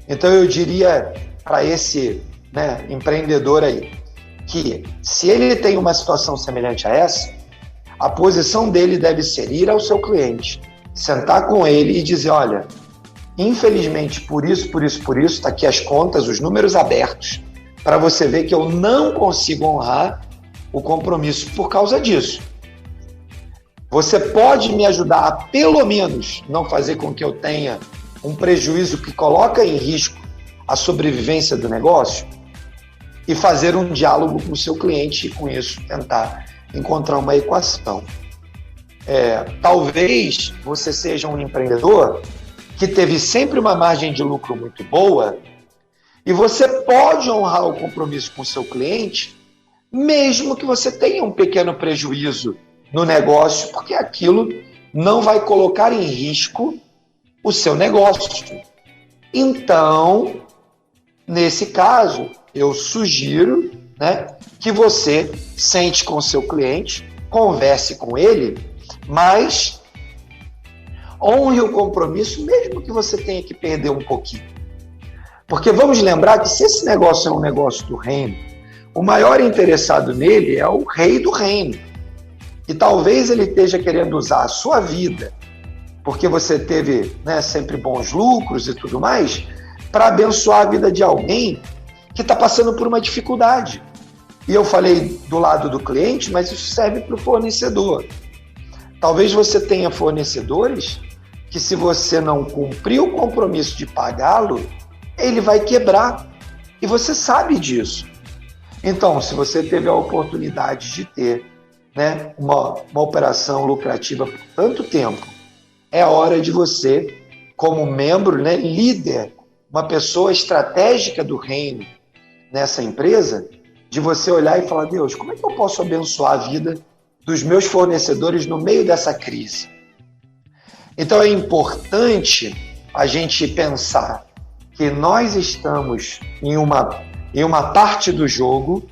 Então eu diria para esse empreendedor aí, que se ele tem uma situação semelhante a essa, a posição dele deve ser ir ao seu cliente, sentar com ele e dizer: olha, infelizmente por isso, está aqui as contas, os números abertos, para você ver que eu não consigo honrar o compromisso por causa disso. Você pode me ajudar a, pelo menos, não fazer com que eu tenha um prejuízo que coloca em risco a sobrevivência do negócio? E fazer um diálogo com o seu cliente e, com isso, tentar encontrar uma equação. Talvez você seja um empreendedor que teve sempre uma margem de lucro muito boa e você pode honrar o compromisso com o seu cliente, mesmo que você tenha um pequeno prejuízo no negócio, porque aquilo não vai colocar em risco o seu negócio. Então, nesse caso, eu sugiro que você sente com o seu cliente, converse com ele, mas honre o compromisso, mesmo que você tenha que perder um pouquinho. Porque vamos lembrar que se esse negócio é um negócio do reino, o maior interessado nele é o rei do reino. E talvez ele esteja querendo usar a sua vida, porque você teve sempre bons lucros e tudo mais, para abençoar a vida de alguém que está passando por uma dificuldade. E eu falei do lado do cliente, mas isso serve para o fornecedor. Talvez você tenha fornecedores que, se você não cumprir o compromisso de pagá-lo, ele vai quebrar. E você sabe disso. Então, se você teve a oportunidade de ter uma operação lucrativa por tanto tempo, é hora de você, como membro, líder, uma pessoa estratégica do reino nessa empresa, de você olhar e falar: Deus, como é que eu posso abençoar a vida dos meus fornecedores no meio dessa crise? Então é importante a gente pensar que nós estamos em uma parte do jogo,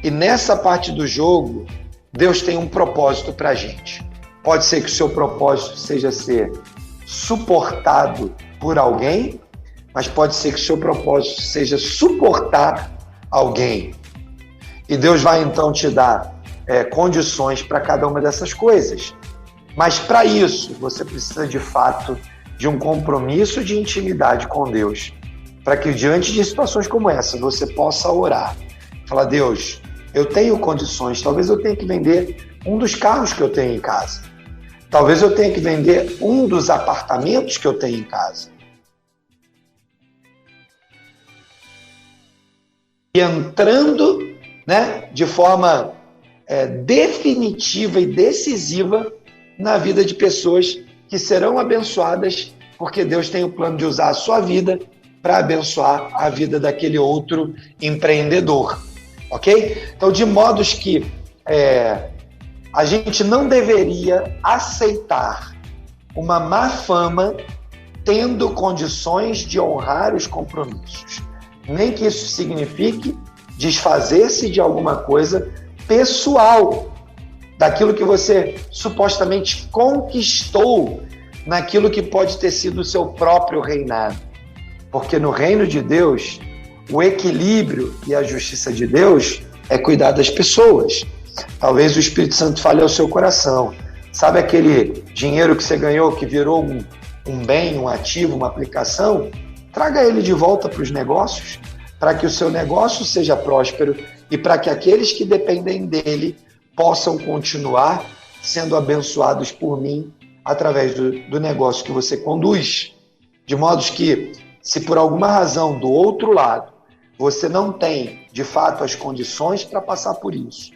e nessa parte do jogo Deus tem um propósito para a gente. Pode ser que o seu propósito seja ser suportado por alguém, mas pode ser que o seu propósito seja suportar alguém. E Deus vai então te dar condições para cada uma dessas coisas. Mas para isso, você precisa de fato de um compromisso de intimidade com Deus, para que diante de situações como essa, você possa orar. Falar: Deus, eu tenho condições, talvez eu tenha que vender um dos carros que eu tenho em casa. Talvez eu tenha que vender um dos apartamentos que eu tenho em casa. E entrando de forma definitiva e decisiva na vida de pessoas que serão abençoadas, porque Deus tem o plano de usar a sua vida para abençoar a vida daquele outro empreendedor, ok? Então, de modos que a gente não deveria aceitar uma má fama tendo condições de honrar os compromissos. Nem que isso signifique desfazer-se de alguma coisa pessoal, daquilo que você supostamente conquistou naquilo que pode ter sido o seu próprio reinado. Porque no reino de Deus, o equilíbrio e a justiça de Deus é cuidar das pessoas. Talvez o Espírito Santo fale ao seu coração. Sabe aquele dinheiro que você ganhou, que virou um bem, um ativo, uma aplicação? Traga ele de volta para os negócios, para que o seu negócio seja próspero e para que aqueles que dependem dele possam continuar sendo abençoados por mim através do negócio que você conduz. De modo que, se por alguma razão do outro lado você não tem, de fato, as condições para passar por isso,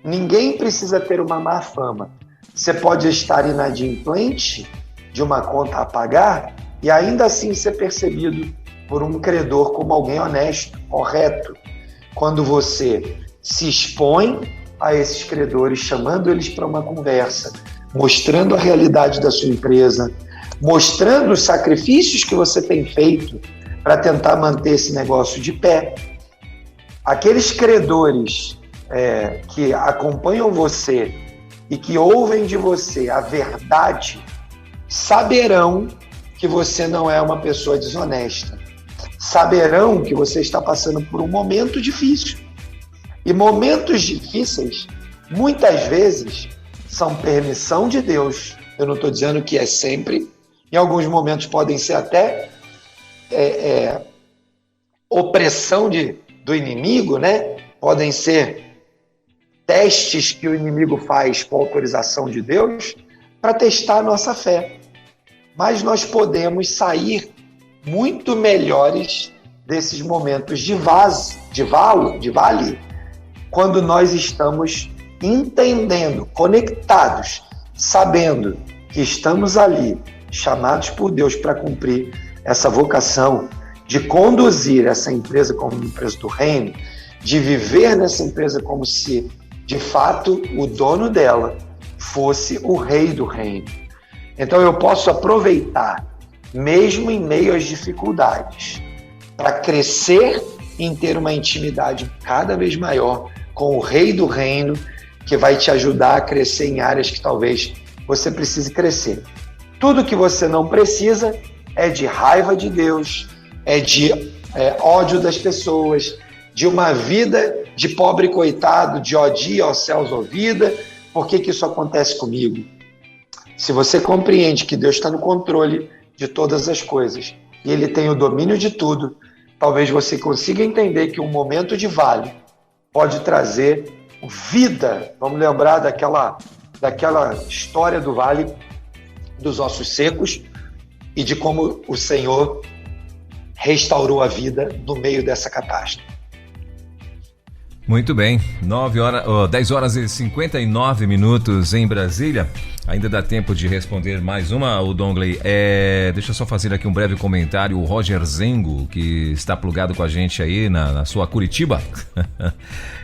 ninguém precisa ter uma má fama. Você pode estar inadimplente de uma conta a pagar e ainda assim ser percebido por um credor como alguém honesto, correto. Quando você se expõe a esses credores, chamando eles para uma conversa, mostrando a realidade da sua empresa, mostrando os sacrifícios que você tem feito para tentar manter esse negócio de pé. Aqueles credores que acompanham você e que ouvem de você a verdade, saberão que você não é uma pessoa desonesta. Saberão que você está passando por um momento difícil. E momentos difíceis, muitas vezes, são permissão de Deus. Eu não estou dizendo que é sempre. Em alguns momentos podem ser até opressão do inimigo, né? Podem ser testes que o inimigo faz com autorização de Deus para testar a nossa fé. Mas nós podemos sair muito melhores desses momentos de vale, quando nós estamos entendendo, conectados, sabendo que estamos ali, chamados por Deus para cumprir essa vocação de conduzir essa empresa como uma empresa do reino, de viver nessa empresa como se, de fato, o dono dela fosse o rei do reino. Então eu posso aproveitar, mesmo em meio às dificuldades, para crescer em ter uma intimidade cada vez maior com o rei do reino, que vai te ajudar a crescer em áreas que talvez você precise crescer. Tudo que você não precisa é de raiva de Deus, é de ódio das pessoas, de uma vida de pobre coitado, de odia aos céus ou vida. Por que isso acontece comigo? Se você compreende que Deus está no controle de todas as coisas e Ele tem o domínio de tudo, talvez você consiga entender que um momento de vale pode trazer vida. Vamos lembrar daquela história do vale dos ossos secos e de como o Senhor restaurou a vida no meio dessa catástrofe. Muito bem, 10 horas e 59 minutos em Brasília. Ainda dá tempo de responder mais uma, o Dongley. Deixa eu só fazer aqui um breve comentário. O Roger Zengo, que está plugado com a gente aí na sua Curitiba,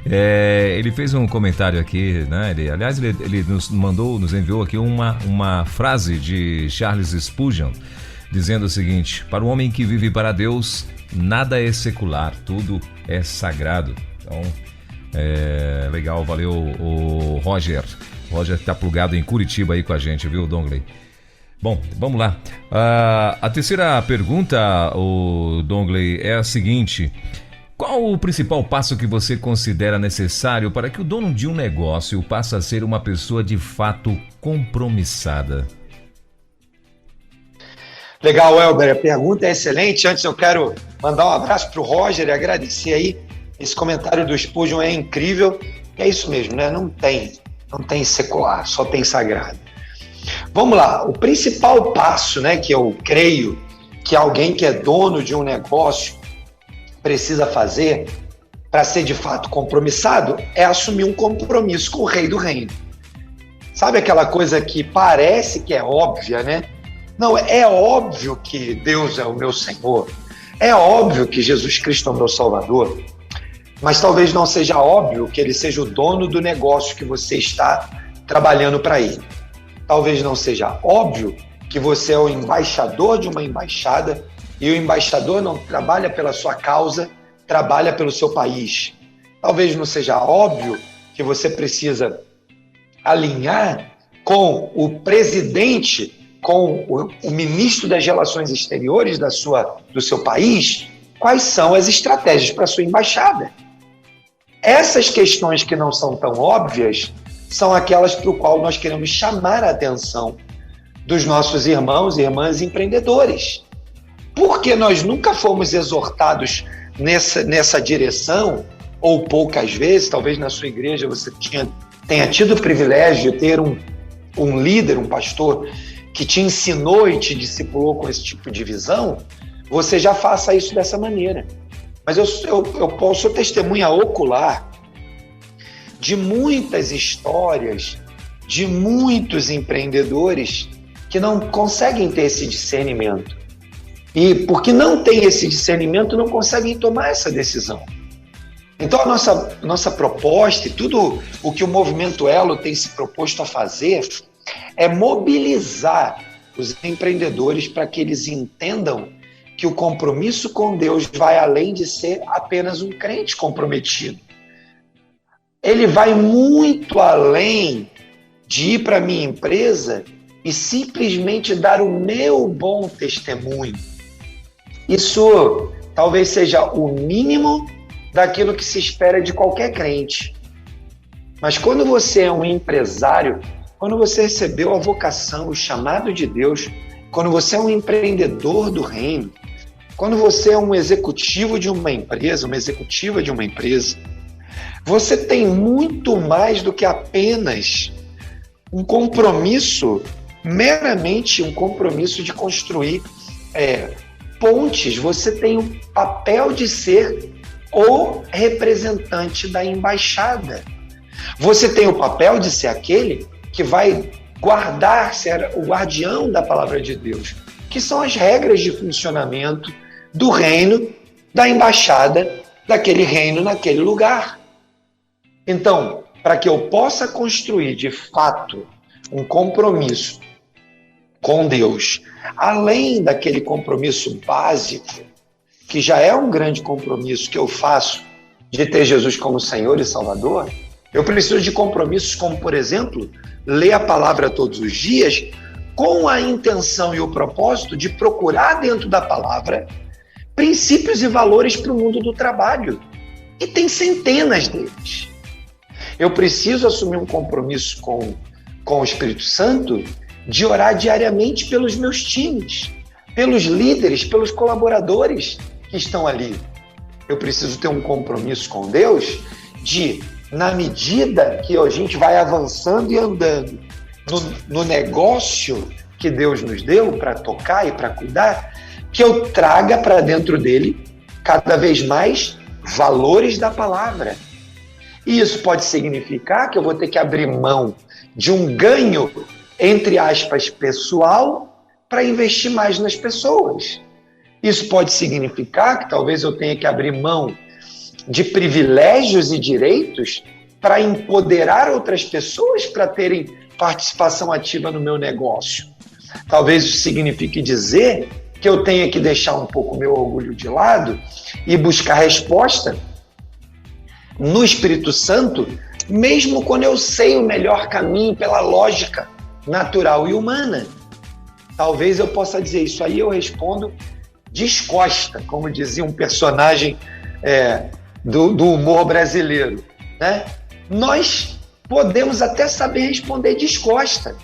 ele fez um comentário aqui, né? Ele nos enviou aqui uma frase de Charles Spurgeon, dizendo o seguinte: para o homem que vive para Deus, nada é secular, tudo é sagrado. Então, legal, valeu o Roger. O Roger está plugado em Curitiba aí com a gente, viu, Dongley? Bom, vamos lá. A terceira pergunta, o Dongley, é a seguinte: qual o principal passo que você considera necessário para que o dono de um negócio passe a ser uma pessoa de fato compromissada? Legal, Elber, a pergunta é excelente. Antes eu quero mandar um abraço para o Roger e agradecer aí. Esse comentário do Spurgeon é incrível. É isso mesmo, né? Não tem secular, só tem sagrado. Vamos lá, o principal passo, né, que eu creio que alguém que é dono de um negócio precisa fazer para ser de fato compromissado é assumir um compromisso com o rei do reino. Sabe aquela coisa que parece que é óbvia, né? Não, é óbvio que Deus é o meu Senhor, é óbvio que Jesus Cristo é o meu Salvador, mas talvez não seja óbvio que Ele seja o dono do negócio que você está trabalhando para Ele. Talvez não seja óbvio que você é o embaixador de uma embaixada, e o embaixador não trabalha pela sua causa, trabalha pelo seu país. Talvez não seja óbvio que você precisa alinhar com o presidente, com o ministro das Relações Exteriores do seu país, quais são as estratégias para a sua embaixada. Essas questões que não são tão óbvias são aquelas para o qual nós queremos chamar a atenção dos nossos irmãos e irmãs empreendedores. Porque nós nunca fomos exortados nessa direção, ou poucas vezes, talvez na sua igreja você tenha tido o privilégio de ter um líder, um pastor, que te ensinou e te discipulou com esse tipo de visão, você já faça isso dessa maneira. Mas eu sou testemunha ocular de muitas histórias, de muitos empreendedores que não conseguem ter esse discernimento. E porque não tem esse discernimento, não conseguem tomar essa decisão. Então a nossa proposta e tudo o que o Movimento Elo tem se proposto a fazer é mobilizar os empreendedores para que eles entendam que o compromisso com Deus vai além de ser apenas um crente comprometido. Ele vai muito além de ir para a minha empresa e simplesmente dar o meu bom testemunho. Isso talvez seja o mínimo daquilo que se espera de qualquer crente. Mas quando você é um empresário, quando você recebeu a vocação, o chamado de Deus, quando você é um empreendedor do reino, quando você é um executivo de uma empresa, uma executiva de uma empresa, você tem muito mais do que apenas um compromisso, meramente um compromisso de construir pontes. Você tem o papel de ser o representante da embaixada. Você tem o papel de ser aquele que vai guardar, ser o guardião da palavra de Deus, que são as regras de funcionamento do reino, da embaixada, daquele reino naquele lugar. Então, para que eu possa construir de fato um compromisso com Deus, além daquele compromisso básico, que já é um grande compromisso que eu faço de ter Jesus como Senhor e Salvador, eu preciso de compromissos como, por exemplo, ler a palavra todos os dias com a intenção e o propósito de procurar dentro da palavra princípios e valores para o mundo do trabalho. E tem centenas deles. Eu preciso assumir um compromisso com o Espírito Santo de orar diariamente pelos meus times, pelos líderes, pelos colaboradores que estão ali. Eu preciso ter um compromisso com Deus de, na medida que a gente vai avançando e andando no negócio que Deus nos deu para tocar e para cuidar, que eu traga para dentro dele cada vez mais valores da palavra. E isso pode significar que eu vou ter que abrir mão de um ganho, entre aspas, pessoal, para investir mais nas pessoas. Isso pode significar que talvez eu tenha que abrir mão de privilégios e direitos para empoderar outras pessoas para terem participação ativa no meu negócio. Talvez isso signifique dizer que eu tenha que deixar um pouco o meu orgulho de lado e buscar resposta no Espírito Santo, mesmo quando eu sei o melhor caminho pela lógica natural e humana. Talvez eu possa dizer isso aí, eu respondo descosta, como dizia um personagem do humor brasileiro, né? Nós podemos até saber responder descosta,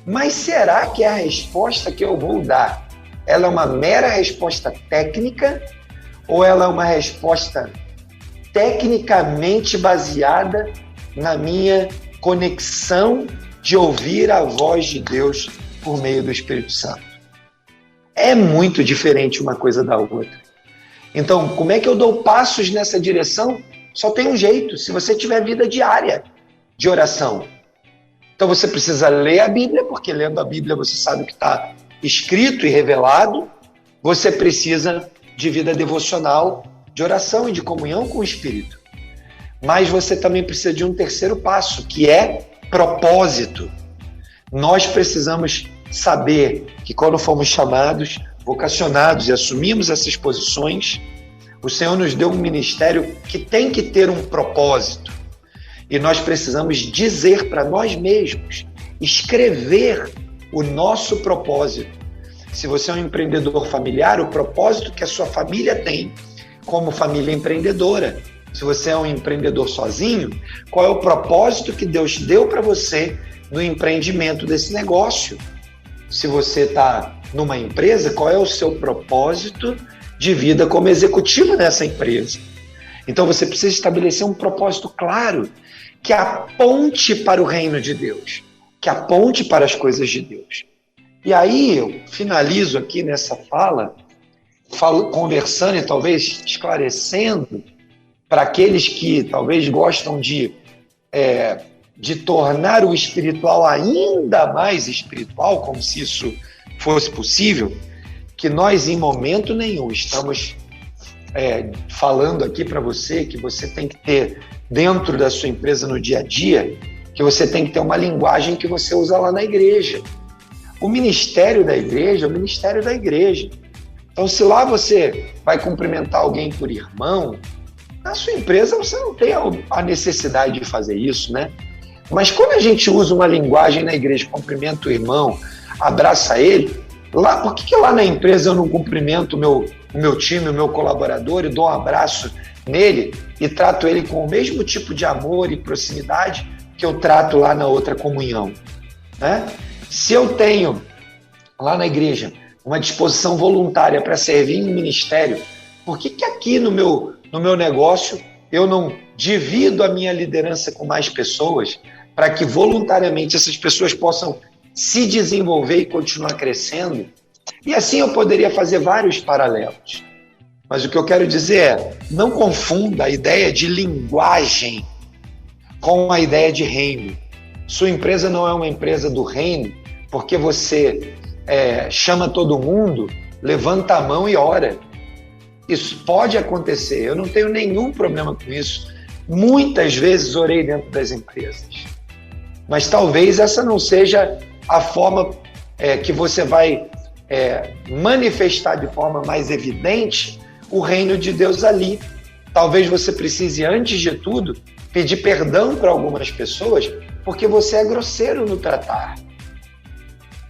mas será que a resposta que eu vou dar, ela é uma mera resposta técnica ou ela é uma resposta tecnicamente baseada na minha conexão de ouvir a voz de Deus por meio do Espírito Santo? É muito diferente uma coisa da outra. Então, como é que eu dou passos nessa direção? Só tem um jeito, se você tiver vida diária de oração. Então você precisa ler a Bíblia, porque lendo a Bíblia você sabe o que está escrito e revelado. Você precisa de vida devocional, de oração e de comunhão com o Espírito. Mas você também precisa de um terceiro passo, que é propósito. Nós precisamos saber que quando fomos chamados, vocacionados e assumimos essas posições, o Senhor nos deu um ministério que tem que ter um propósito. E nós precisamos dizer para nós mesmos, escrever o nosso propósito. Se você é um empreendedor familiar, o propósito que a sua família tem como família empreendedora. Se você é um empreendedor sozinho, qual é o propósito que Deus deu para você no empreendimento desse negócio? Se você está numa empresa, qual é o seu propósito de vida como executivo nessa empresa? Então você precisa estabelecer um propósito claro que aponte para o reino de Deus, que aponte para as coisas de Deus. E aí eu finalizo aqui nessa fala, conversando e talvez esclarecendo para aqueles que talvez gostam de tornar o espiritual ainda mais espiritual, como se isso fosse possível, que nós em momento nenhum estamos falando aqui para você que você tem que ter dentro da sua empresa no dia a dia, que você tem que ter uma linguagem que você usa lá na igreja. O ministério da igreja é o ministério da igreja. Então, se lá você vai cumprimentar alguém por irmão, na sua empresa você não tem a necessidade de fazer isso, né? Mas quando a gente usa uma linguagem na igreja, cumprimenta o irmão, abraça ele, por que lá na empresa eu não cumprimento o meu time, o meu colaborador e dou um abraço nele e trato ele com o mesmo tipo de amor e proximidade que eu trato lá na outra comunhão, né? Se eu tenho lá na igreja uma disposição voluntária para servir em um ministério, por que aqui no meu negócio eu não divido a minha liderança com mais pessoas para que voluntariamente essas pessoas possam se desenvolver e continuar crescendo? E assim eu poderia fazer vários paralelos. Mas o que eu quero dizer é, não confunda a ideia de linguagem com a ideia de reino. Sua empresa não é uma empresa do reino porque você chama todo mundo, levanta a mão e ora. Isso pode acontecer, eu não tenho nenhum problema com isso. Muitas vezes orei dentro das empresas. Mas talvez essa não seja a forma que você vai manifestar de forma mais evidente o reino de Deus ali. Talvez você precise, antes de tudo, pedir perdão para algumas pessoas porque você é grosseiro no tratar.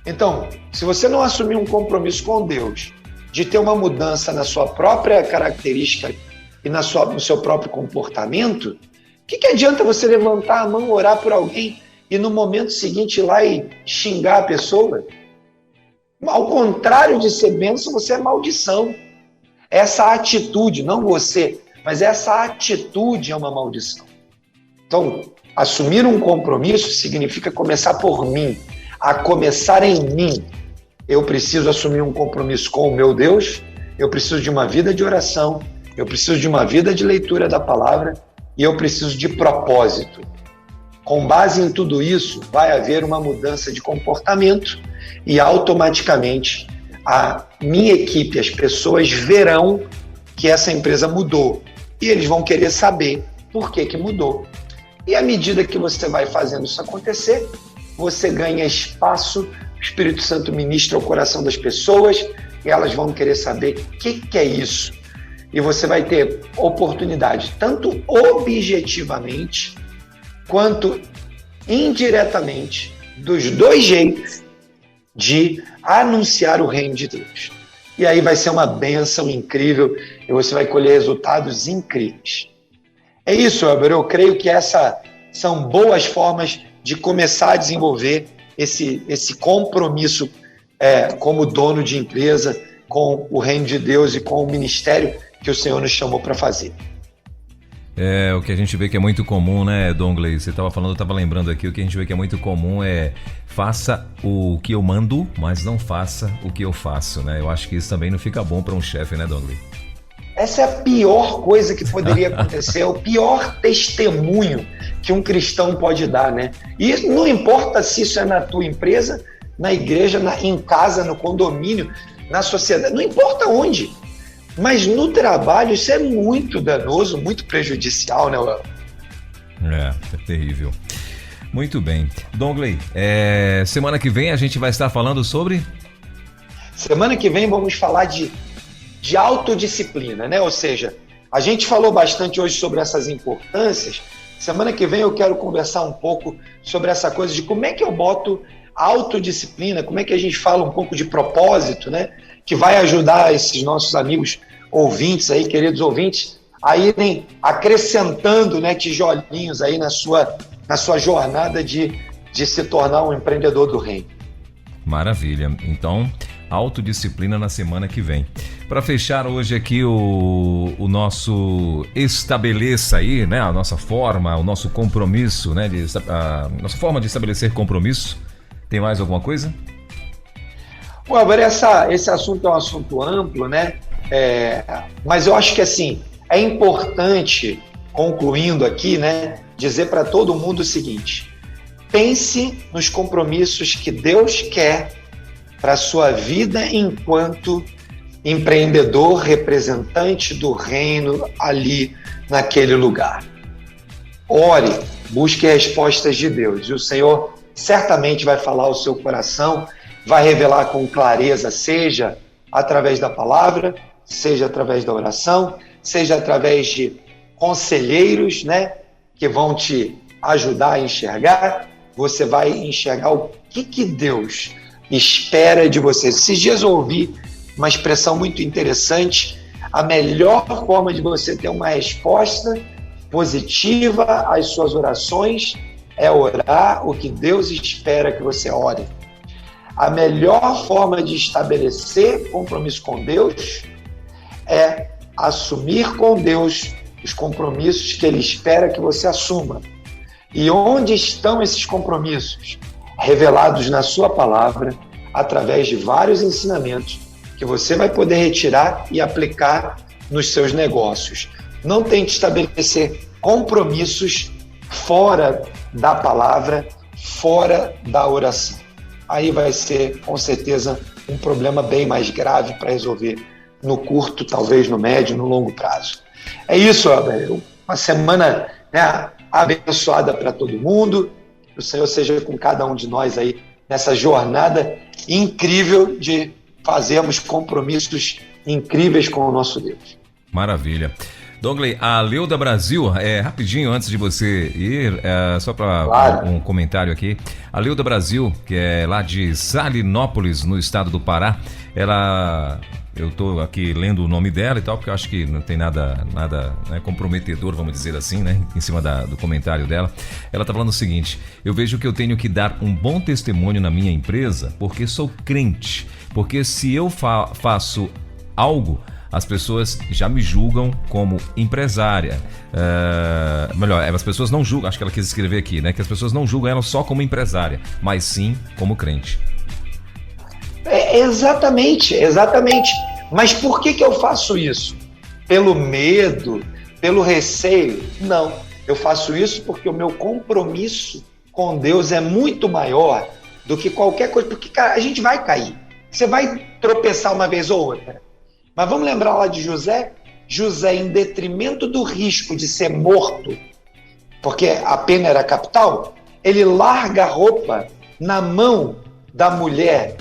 Então, se você não assumir um compromisso com Deus de ter uma mudança na sua própria característica e no seu próprio comportamento, o que adianta você levantar a mão, orar por alguém e no momento seguinte ir lá e xingar a pessoa? Ao contrário de ser bênção, você é maldição. Essa atitude, não você, mas essa atitude é uma maldição. Então, assumir um compromisso significa começar por mim. A começar em mim, eu preciso assumir um compromisso com o meu Deus, eu preciso de uma vida de oração, eu preciso de uma vida de leitura da palavra e eu preciso de propósito. Com base em tudo isso, vai haver uma mudança de comportamento e automaticamente a minha equipe, as pessoas verão que essa empresa mudou e eles vão querer saber por que mudou. E à medida que você vai fazendo isso acontecer, você ganha espaço, o Espírito Santo ministra o coração das pessoas e elas vão querer saber o que é isso. E você vai ter oportunidade, tanto objetivamente quanto indiretamente, dos dois jeitos, de anunciar o reino de Deus. E aí vai ser uma bênção incrível e você vai colher resultados incríveis. É isso, Elber. Eu creio que essas são boas formas de começar a desenvolver esse compromisso como dono de empresa com o reino de Deus e com o ministério que o Senhor nos chamou para fazer. O que a gente vê que é muito comum, né, Dongley? Você estava falando, eu estava lembrando aqui, o que a gente vê que é muito comum é faça o que eu mando, mas não faça o que eu faço, né? Eu acho que isso também não fica bom para um chefe, né, Dongley? Essa é a pior coisa que poderia acontecer, é o pior testemunho que um cristão pode dar, né? E não importa se isso é na tua empresa, na igreja, em casa, no condomínio, na sociedade, não importa onde. Mas no trabalho isso é muito danoso, muito prejudicial, né, Léo? É terrível. Muito bem. Dongley, semana que vem a gente vai estar falando sobre... Semana que vem vamos falar de autodisciplina, né? Ou seja, a gente falou bastante hoje sobre essas importâncias. Semana que vem eu quero conversar um pouco sobre essa coisa de como é que eu boto autodisciplina, como é que a gente fala um pouco de propósito, né? Que vai ajudar esses nossos amigos ouvintes aí, queridos ouvintes, a irem acrescentando, né, tijolinhos aí na sua jornada de se tornar um empreendedor do reino. Maravilha. Então, autodisciplina na semana que vem. Para fechar hoje aqui o nosso estabeleça aí, né, a nossa forma, o nosso compromisso, né, a nossa forma de estabelecer compromisso. Tem mais alguma coisa? Bom, agora esse assunto é um assunto amplo, né? Mas eu acho que assim é importante, concluindo aqui, né, dizer para todo mundo o seguinte: pense nos compromissos que Deus quer para a sua vida enquanto empreendedor, representante do reino ali naquele lugar. Ore, busque respostas de Deus e o Senhor certamente vai falar ao seu coração, vai revelar com clareza, seja através da palavra, seja através da oração, seja através de conselheiros, né, que vão te ajudar a enxergar. Você vai enxergar o que Deus espera de você. Esses dias eu ouvi uma expressão muito interessante: a melhor forma de você ter uma resposta positiva às suas orações é orar o que Deus espera que você ore. A melhor forma de estabelecer compromisso com Deus é assumir com Deus os compromissos que Ele espera que você assuma. E onde estão esses compromissos? Revelados na sua palavra, através de vários ensinamentos que você vai poder retirar e aplicar nos seus negócios. Não tente estabelecer compromissos fora da palavra, fora da oração. Aí vai ser, com certeza, um problema bem mais grave para resolver no curto, talvez no médio, no longo prazo. É isso, Abel. Uma semana, né, abençoada para todo mundo. Que o Senhor seja com cada um de nós aí nessa jornada incrível de fazermos compromissos incríveis com o nosso Deus. Maravilha. Dongley, a Leuda Brasil, rapidinho antes de você ir, só para Claro. um comentário aqui. A Leuda Brasil, que é lá de Salinópolis, no estado do Pará, eu estou aqui lendo o nome dela e tal, porque eu acho que não tem nada né, comprometedor, vamos dizer assim, né, em cima do comentário dela. Ela está falando o seguinte: eu vejo que eu tenho que dar um bom testemunho na minha empresa porque sou crente, porque se eu faço algo, as pessoas já me julgam como empresária. Melhor, as pessoas não julgam, acho que ela quis escrever aqui, né? Que as pessoas não julgam ela só como empresária, mas sim como crente. Exatamente. Mas por que eu faço isso? Pelo medo? Pelo receio? Não. Eu faço isso porque o meu compromisso com Deus é muito maior do que qualquer coisa. Porque, cara, a gente vai cair. Você vai tropeçar uma vez ou outra. Mas vamos lembrar lá de José? José, em detrimento do risco de ser morto, porque a pena era capital, ele larga a roupa na mão da mulher,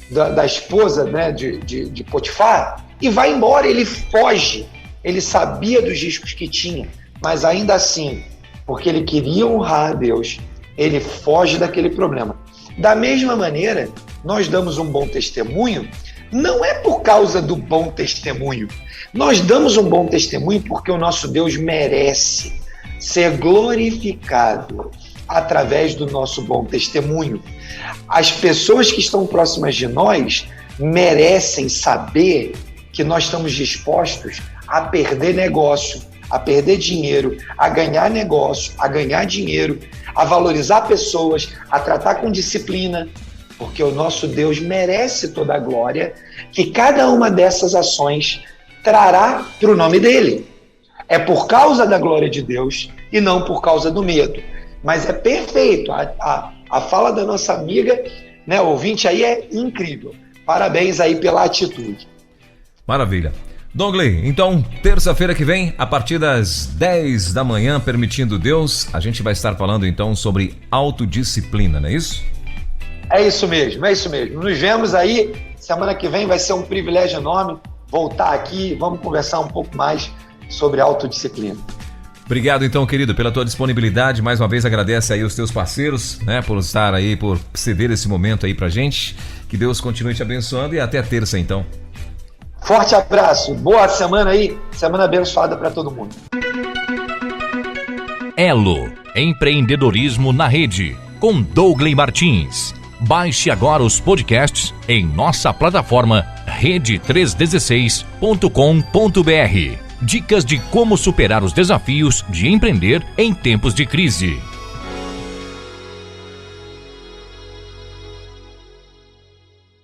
da esposa, né, de Potifar, e vai embora. Ele foge. Ele sabia dos riscos que tinha, mas ainda assim, porque ele queria honrar a Deus, ele foge daquele problema. Da mesma maneira, nós damos um bom testemunho. Não é por causa do bom testemunho. Nós damos um bom testemunho porque o nosso Deus merece ser glorificado através do nosso bom testemunho. As pessoas que estão próximas de nós merecem saber que nós estamos dispostos a perder negócio, a perder dinheiro, a ganhar negócio, a ganhar dinheiro, a valorizar pessoas, a tratar com disciplina, porque o nosso Deus merece toda a glória que cada uma dessas ações trará para o nome dele. É por causa da glória de Deus e não por causa do medo. Mas é perfeito. A fala da nossa amiga, né, ouvinte aí, é incrível. Parabéns aí pela atitude. Maravilha. Douglas, então, terça-feira que vem, a partir das 10 da manhã, permitindo Deus, a gente vai estar falando então sobre autodisciplina, não é isso? É isso mesmo, é isso mesmo. Nos vemos aí, semana que vem vai ser um privilégio enorme voltar aqui e vamos conversar um pouco mais sobre autodisciplina. Obrigado então, querido, pela tua disponibilidade. Mais uma vez agradece aí os teus parceiros, né, por estar aí, por ceder esse momento aí pra gente. Que Deus continue te abençoando e até terça então. Forte abraço, boa semana aí, semana abençoada para todo mundo. Elo, empreendedorismo na rede, com Douglas Martins. Baixe agora os podcasts em nossa plataforma rede316.com.br. Dicas de como superar os desafios de empreender em tempos de crise.